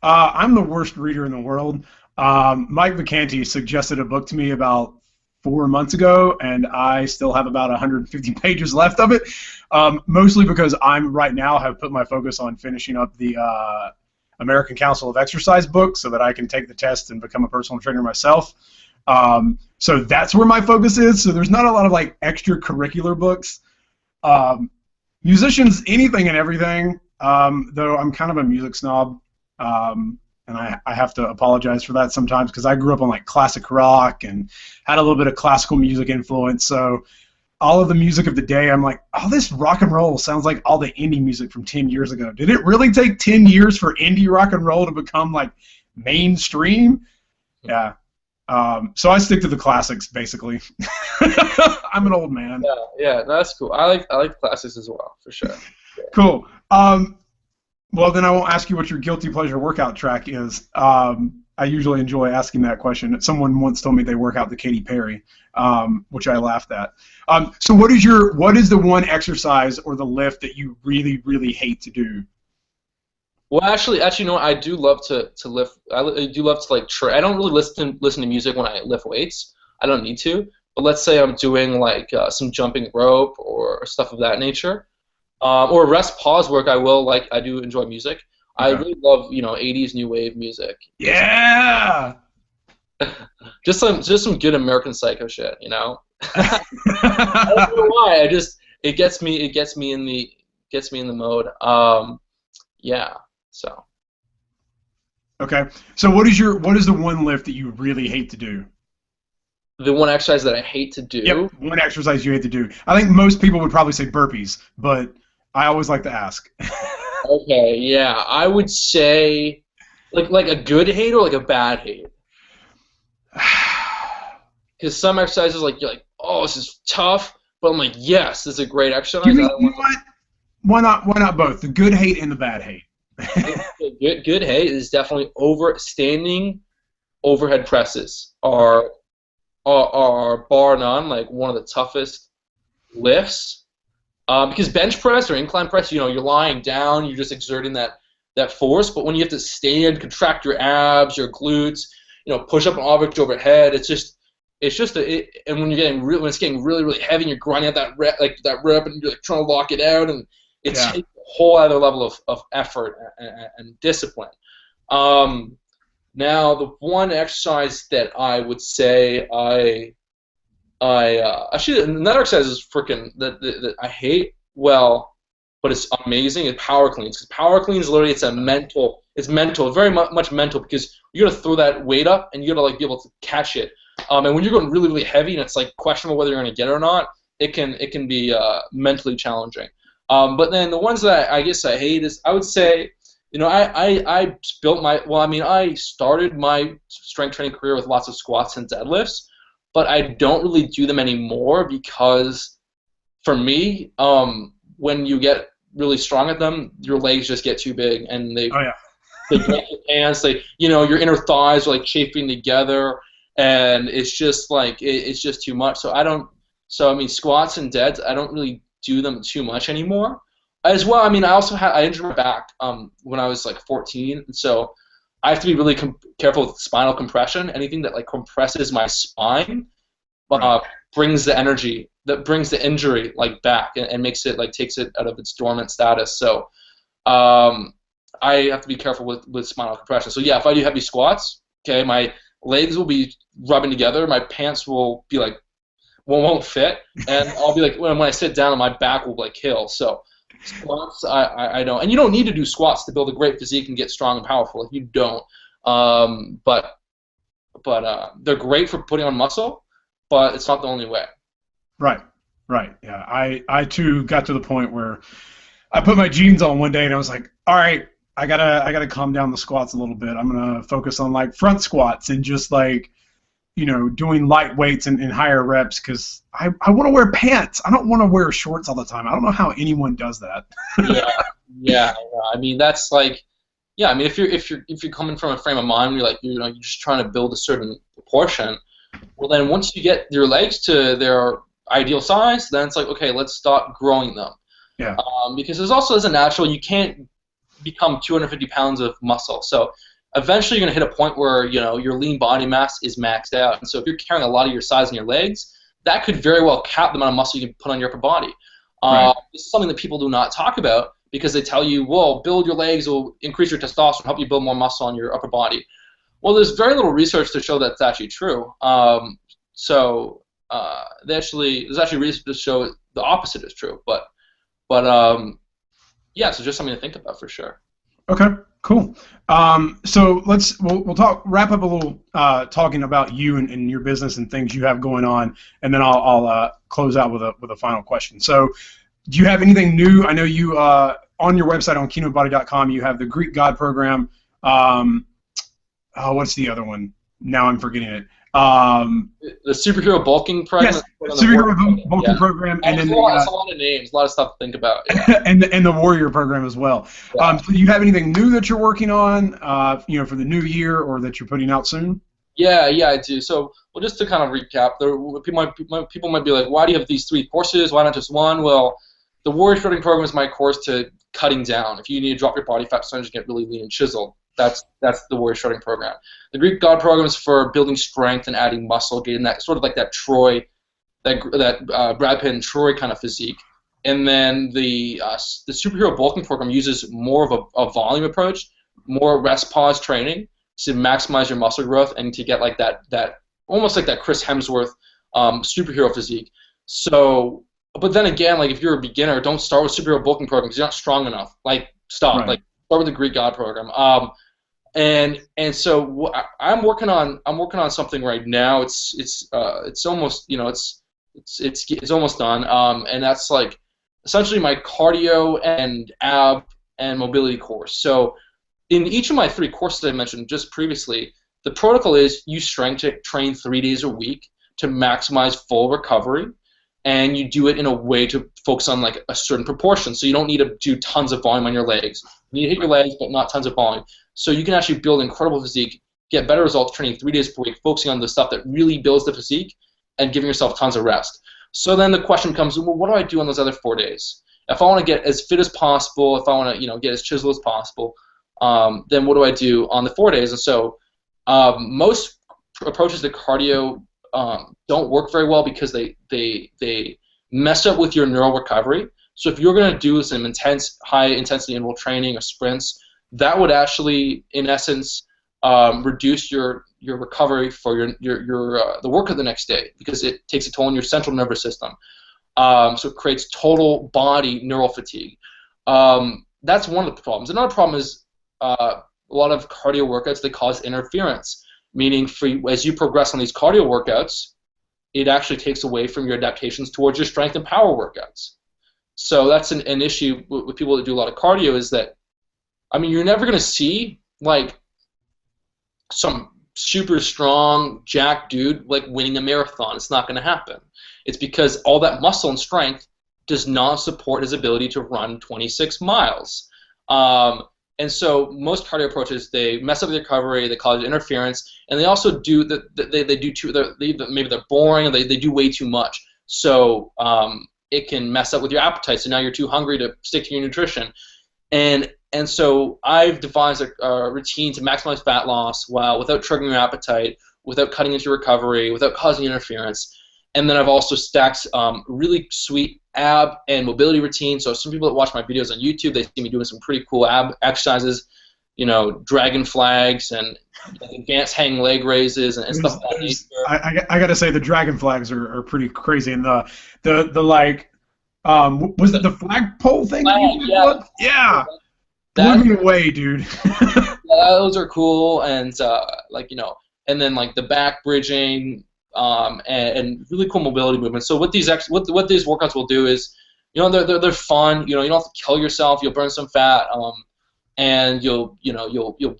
I'm the worst reader in the world. Mike McCanty suggested a book to me about 4 months ago, and I still have about 150 pages left of it, mostly because right now have put my focus on finishing up the American Council of Exercise book so that I can take the test and become a personal trainer myself. So that's where my focus is. So there's not a lot of like extracurricular books. Musicians, anything and everything, though I'm kind of a music snob. And I have to apologize for that sometimes because I grew up on like classic rock and had a little bit of classical music influence. So all of the music of the day, I'm like, oh, this rock and roll sounds like all the indie music from 10 years ago. Did it really take 10 years for indie rock and roll to become like mainstream? Yeah. So I stick to the classics basically. I'm an old man. Yeah, that's cool. I like classics as well, for sure. Yeah. Cool. Well, then I won't ask you what your guilty pleasure workout track is. I usually enjoy asking that question. Someone once told me they work out to Katy Perry, which I laughed at. So what is the one exercise or the lift that you really, really hate to do? Well, actually, no, I do love to lift. I do love to like I don't really listen to music when I lift weights. I don't need to. But let's say I'm doing like some jumping rope or stuff of that nature. Or rest pause work, I do enjoy music. Okay. I really love 80s new wave music. Yeah. just some good American Psycho shit, I don't know why. It gets me in the mode. Yeah. So. Okay. So what is the one lift that you really hate to do? The one exercise that I hate to do? Yep, one exercise you hate to do. I think most people would probably say burpees, but I always like to ask. Okay, yeah. I would say like a good hate or like a bad hate? Because some exercises you're like, oh, this is tough, but I'm like, yes, this is a great exercise. You know what? Why not both? The good hate and the bad hate. Good hate is definitely standing overhead presses are bar none like one of the toughest lifts. Because bench press or incline press, you're lying down, you're just exerting that force. But when you have to stand, contract your abs, your glutes, push up an object overhead, and when it's getting really, really heavy, and you're grinding out that rep, and you're trying to lock it out, and it's a whole other level of effort and discipline. Now, the one exercise that I would say actually another exercise is that I hate, but it's amazing. It's power cleans. Because power cleans literally it's mental, very much mental because you got to throw that weight up and you got to be able to catch it And when you're going really, really heavy and it's like questionable whether you're going to get it or not, it can be mentally challenging. But then the ones that I guess I hate is, I would say, I built I started my strength training career with lots of squats and deadlifts, but I don't really do them anymore because for me, when you get really strong at them, your legs just get too big and they break your pants. Your inner thighs are like chafing together, and it's just like it's just too much. So squats and deads, I don't really do them too much anymore. As well, I injured my back when I was like 14, and so I have to be really careful with spinal compression. Anything that like compresses my spine brings the energy, that brings the injury like back and makes it like takes it out of its dormant status. So I have to be careful with spinal compression. So yeah, if I do heavy squats, okay, my legs will be rubbing together, my pants will be like won't fit, and I'll be like when I sit down, my back will like kill. So squats, I don't, and you don't need to do squats to build a great physique and get strong and powerful. If you don't, but they're great for putting on muscle, but it's not the only way. Right. Yeah, I too got to the point where I put my jeans on one day and I was like, all right, I gotta calm down the squats a little bit. I'm gonna focus on like front squats and just like, doing light weights and higher reps, because I want to wear pants. I don't want to wear shorts all the time. I don't know how anyone does that. Yeah. I mean, that's like, yeah. I mean, if you're coming from a frame of mind where you're just trying to build a certain proportion, well, then once you get your legs to their ideal size, then it's like, okay, let's start growing them. Yeah. Because there's also, as a natural, you can't become 250 pounds of muscle. So eventually you're going to hit a point where your lean body mass is maxed out, and so if you're carrying a lot of your size in your legs, that could very well cap the amount of muscle you can put on your upper body. This is something that people do not talk about because they tell you, well, build your legs will increase your testosterone, help you build more muscle on your upper body. Well, there's very little research to show that's actually true. There's actually research to show the opposite is true. But yeah, so just something to think about for sure. Okay, cool. So we'll wrap up a little talking about you and your business and things you have going on, and then I'll close out with a final question. So, do you have anything new? I know you on your website on Kinobody.com you have the Greek God program. What's the other one? Now I'm forgetting it. The superhero bulking program. Yes, superhero bulking program, and then it's a lot of names, a lot of stuff to think about. Yeah. and the warrior program as well. Yeah. So do you have anything new that you're working on, for the new year, or that you're putting out soon? Yeah, I do. So, well, just to kind of recap, people might be like, why do you have these 3 courses? Why not just one? Well, the warrior shredding program is my course to cutting down. If you need to drop your body fat percentage and get really lean and chiseled, that's the warrior shredding program. The Greek God program is for building strength and adding muscle, getting that sort of like that Troy, that Brad Pitt and Troy kind of physique. And then the superhero bulking program uses more of a volume approach, more rest pause training to maximize your muscle growth and to get like that almost like that Chris Hemsworth superhero physique. So, but then again, like if you're a beginner, don't start with superhero bulking program because you're not strong enough. Like stop. Right. Like start with the Greek God program. And so I'm working on something right now. It's almost it's almost done. And that's like essentially my cardio and ab and mobility course. So in each of my 3 courses I mentioned just previously, the protocol is you strength train 3 days a week to maximize full recovery, and you do it in a way to focus on like a certain proportion. So you don't need to do tons of volume on your legs. You need to hit your legs, but not tons of volume. So you can actually build incredible physique, get better results training 3 days per week, focusing on the stuff that really builds the physique, and giving yourself tons of rest. So then the question comes, well, what do I do on those other 4 days? If I want to get as fit as possible, if I want to get as chiseled as possible, then what do I do on the 4 days? And so most approaches to cardio don't work very well because they mess up with your neural recovery. So if you're going to do some intense, high-intensity interval training or sprints, that would actually, in essence, reduce your recovery for the work of the next day because it takes a toll on your central nervous system. So it creates total body neural fatigue. That's one of the problems. Another problem is a lot of cardio workouts, they cause interference, meaning as you progress on these cardio workouts, it actually takes away from your adaptations towards your strength and power workouts. So that's an issue with people that do a lot of cardio, is that, I mean, you're never going to see like some super strong jack dude like winning a marathon. It's not going to happen. It's because all that muscle and strength does not support his ability to run 26 miles. And so most cardio approaches, they mess up the recovery, they cause interference, and they also do maybe they're boring, and they do way too much. So it can mess up with your appetite. So now you're too hungry to stick to your nutrition. And so I've devised a routine to maximize fat loss without triggering your appetite, without cutting into your recovery, without causing interference. And then I've also stacked really sweet ab and mobility routines. So some people that watch my videos on YouTube, they see me doing some pretty cool ab exercises, dragon flags and advanced hanging leg raises and stuff like that. I got to say the dragon flags are pretty crazy. And the like, was it the flagpole thing? Yeah. Blew me away, dude. Those are cool, and and then like the back bridging, and really cool mobility movements. So what these workouts will do is, they're fun. You don't have to kill yourself. You'll burn some fat, and you'll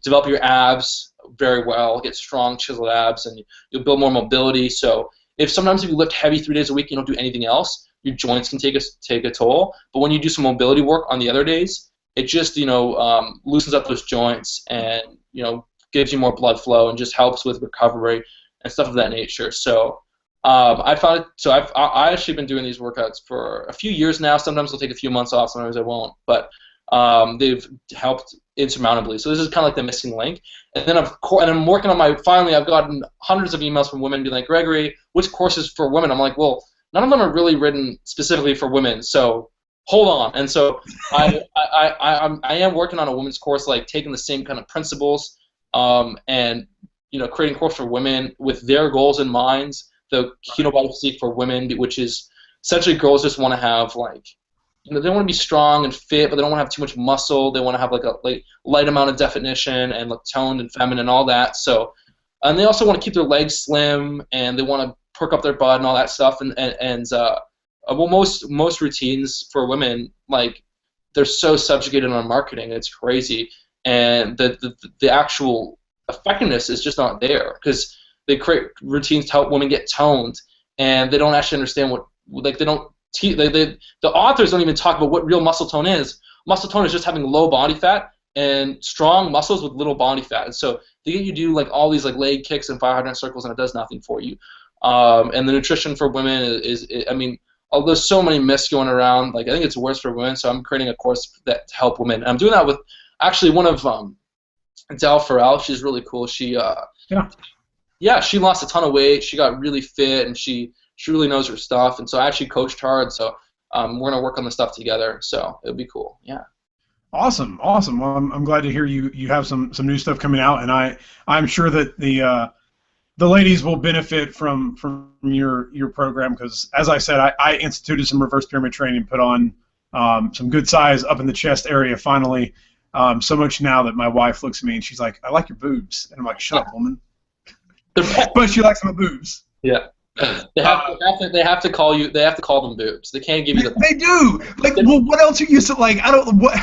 develop your abs very well, get strong chiseled abs, and you'll build more mobility. So sometimes if you lift heavy 3 days a week, you don't do anything else, your joints can take a toll. But when you do some mobility work on the other days, it just loosens up those joints and gives you more blood flow and just helps with recovery and stuff of that nature. So I found it. So I've actually been doing these workouts for a few years now. Sometimes I'll take a few months off, sometimes I won't. But they've helped insurmountably. So this is kind of like the missing link. And then I'm working on finally I've gotten hundreds of emails from women being like, Gregory, which courses for women? I'm like, well, none of them are really written specifically for women. So hold on. And so I am working on a women's course, like taking the same kind of principles, and creating a course for women with their goals in mind. The Kinobody physique for women, which is essentially girls just want to have they want to be strong and fit, but they don't want to have too much muscle. They want to have like a light amount of definition and look toned and feminine and all that. So, and they also want to keep their legs slim, and they want to perk up their butt and all that stuff. Well, most routines for women, they're so subjugated on marketing, it's crazy, and the actual effectiveness is just not there, because they create routines to help women get toned, and they don't actually understand the authors don't even talk about what real muscle tone is. Muscle tone is just having low body fat and strong muscles with little body fat. And so they get you do all these leg kicks and 500 circles, and it does nothing for you. And the nutrition for women is there's so many myths going around. I think it's worse for women, so I'm creating a course to help women. And I'm doing that with actually one of Del Farrell. She's really cool. She she lost a ton of weight. She got really fit, and she really knows her stuff. And so I actually coached her, and so we're gonna work on the stuff together. So it'll be cool. Yeah. Awesome. Well, I'm glad to hear you have some new stuff coming out, and I'm sure that the ladies will benefit from your program, because, as I said, I instituted some reverse pyramid training, put on some good size up in the chest area finally, so much now that my wife looks at me and she's like, I like your boobs. And I'm like, shut up, woman. But she likes my boobs. Yeah. They have to call them boobs. They can't give you the. They do. Well, what else are you used to? I don't. What?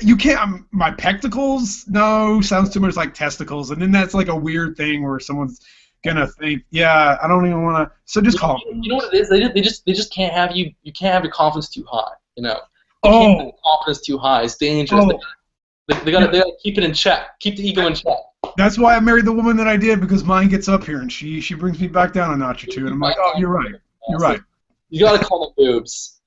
You can't. My pectacles? No, sounds too much like testicles, and then that's a weird thing where someone's gonna think, yeah, I don't even want to. So just call them. You know what it is? They just can't have you. You can't have your confidence too high. They can't have your confidence too high. It's dangerous. They gotta keep it in check. Keep the ego in check. That's why I married the woman that I did, because mine gets up here and she brings me back down a notch or two, and I'm like, oh, you're right. You're right. You gotta call them boobs.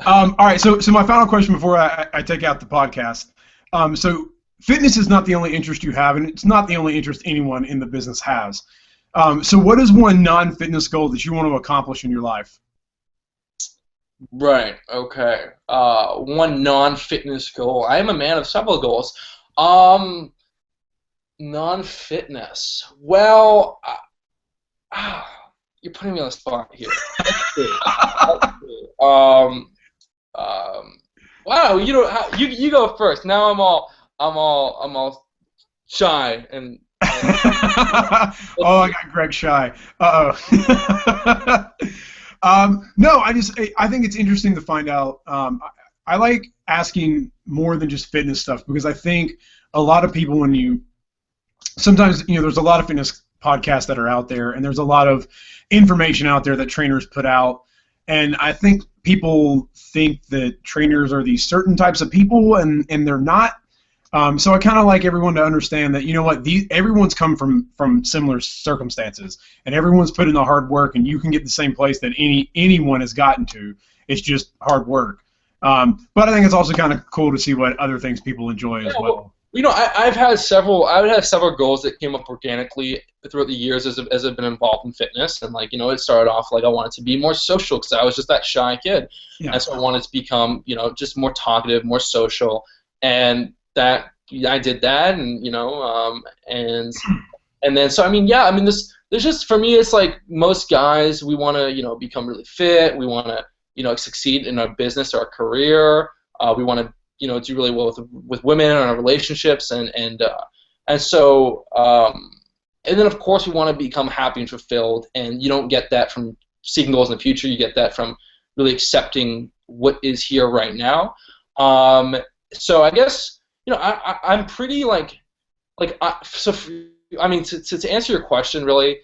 All right, so my final question before I take out the podcast. So fitness is not the only interest you have, and it's not the only interest anyone in the business has. So what is one non-fitness goal that you want to accomplish in your life? Right, okay. One non-fitness goal. I am a man of several goals. Non-fitness. Well, you're putting me on the spot here. Wow, you go first. Now I'm all shy and Oh, I got Greg shy. Uh-oh. No, I think it's interesting to find out. I like asking more than just fitness stuff because I think a lot of people, sometimes, there's a lot of fitness podcasts that are out there, and there's a lot of information out there that trainers put out, and I think people think that trainers are these certain types of people, and they're not. So I kind of like everyone to understand that, everyone's come from similar circumstances, and everyone's put in the hard work, and you can get the same place that anyone has gotten to. It's just hard work. But I think it's also kind of cool to see what other things people enjoy as well. I've had several goals that came up organically throughout the years as I've been involved in fitness, and it started off I wanted to be more social because I was just that shy kid, and so I wanted to become just more talkative, more social, and that I did that, and and then so there's just, for me, it's like most guys, we want to become really fit, we want to succeed in our business or our career, we want to do really well with women and our relationships, and so and then of course we want to become happy and fulfilled, and you don't get that from seeking goals in the future. You get that from really accepting what is here right now. So I guess I'm pretty to answer your question, really,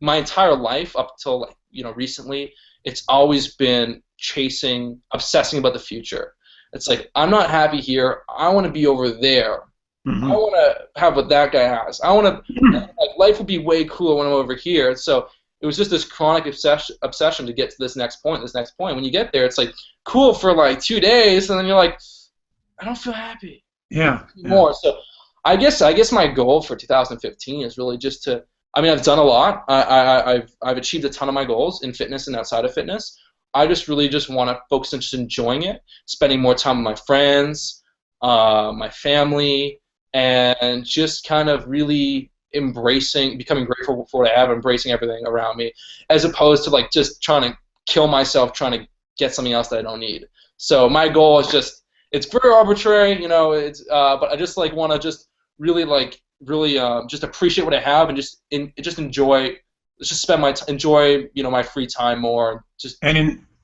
my entire life up till recently, it's always been obsessing about the future. It's like, I'm not happy here. I want to be over there. Mm-hmm. I want to have what that guy has. I want to life would be way cooler when I'm over here. So it was just this chronic obsession to get to this next point. When you get there, it's like cool for 2 days, and then you're like, I don't feel happy. Yeah. More. So I guess my goal for 2015 is really just to. I've done a lot. I've achieved a ton of my goals in fitness and outside of fitness. I really just want to focus on just enjoying it, spending more time with my friends, my family, and just kind of really becoming grateful for what I have, embracing everything around me, as opposed to just trying to kill myself, trying to get something else that I don't need. So my goal is it's very arbitrary, but I just want to just really just appreciate what I have and just enjoy. Let's just enjoy my free time more.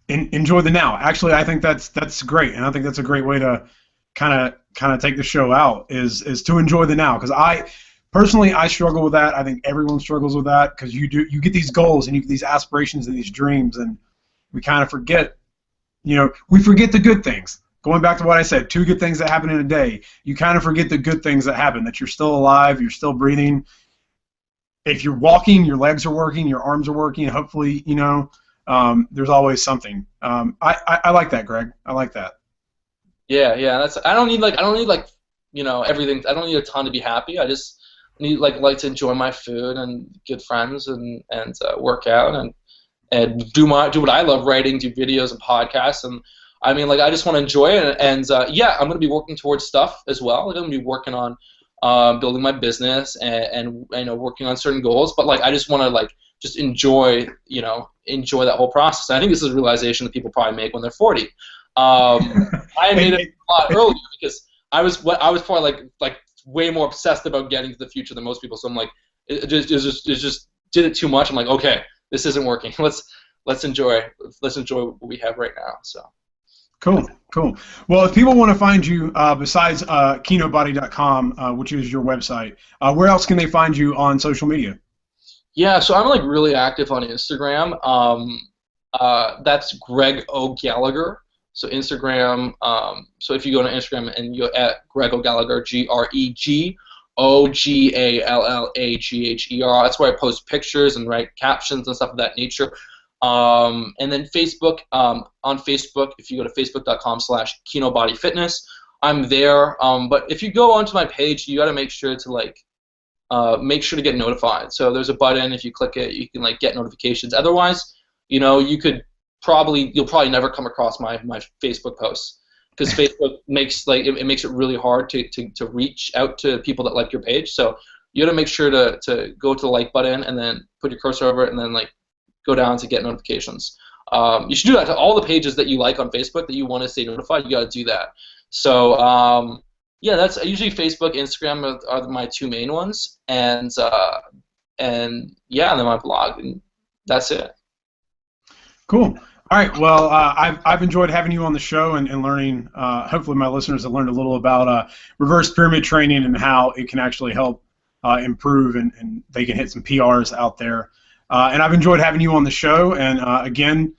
Enjoy the now. Actually, I think that's great, and I think that's a great way to kind of take the show out is to enjoy the now. Because I personally struggle with that. I think everyone struggles with that because you get these goals and you get these aspirations and these dreams, and we kind of forget. We forget the good things. Going back to what I said, 2 good things that happen in a day. You kind of forget the good things that happen, that you're still alive, you're still breathing. If you're walking, your legs are working, your arms are working. Hopefully, there's always something. I like that, Greg. I like that. Yeah. I don't need everything. I don't need a ton to be happy. I just need like to enjoy my food and good friends and work out and do what I love, writing, do videos and podcasts, and I just want to enjoy it, and I'm going to be working towards stuff as well. I'm going to be working on building my business and working on certain goals, but I just want to just enjoy that whole process. And I think this is a realization that people probably make when they're 40. I made it a lot earlier because I was probably way more obsessed about getting to the future than most people. So I'm it just did it too much. I'm okay, this isn't working. Let's enjoy what we have right now. So. Cool. Well, if people want to find you besides Kinobody.com, which is your website, where else can they find you on social media? Yeah, so I'm really active on Instagram. That's Greg O. Gallagher. So Instagram. So if you go to Instagram and you're at Greg O. Gallagher, GregOGallagher, that's where I post pictures and write captions and stuff of that nature. And then Facebook, on Facebook, if you go to facebook.com/KinobodyFitness, I'm there. But if you go onto my page, you got to make sure to get notified. So there's a button. If you click it, you can get notifications. Otherwise, you'll probably never come across my Facebook posts because Facebook makes it makes it really hard to reach out to people that like your page. So you got to make sure to go to the like button and then put your cursor over it and then go down to get notifications. You should do that to all the pages that you like on Facebook that you want to stay notified. You got to do that. So yeah, that's usually Facebook, Instagram are my two main ones, and yeah, and then my blog, and that's it. Cool. All right. Well, I've enjoyed having you on the show and learning. Hopefully, my listeners have learned a little about reverse pyramid training and how it can actually help improve and they can hit some PRs out there. And I've enjoyed having you on the show. And again,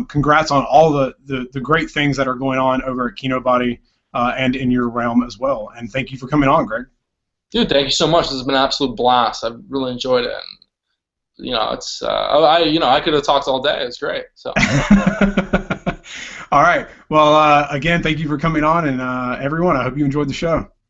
congrats on all the great things that are going on over at Kinobody and in your realm as well. And thank you for coming on, Greg. Dude, thank you so much. This has been an absolute blast. I've really enjoyed it. And, it's I could have talked all day. It's great. So. All right. Well, again, thank you for coming on, and everyone, I hope you enjoyed the show.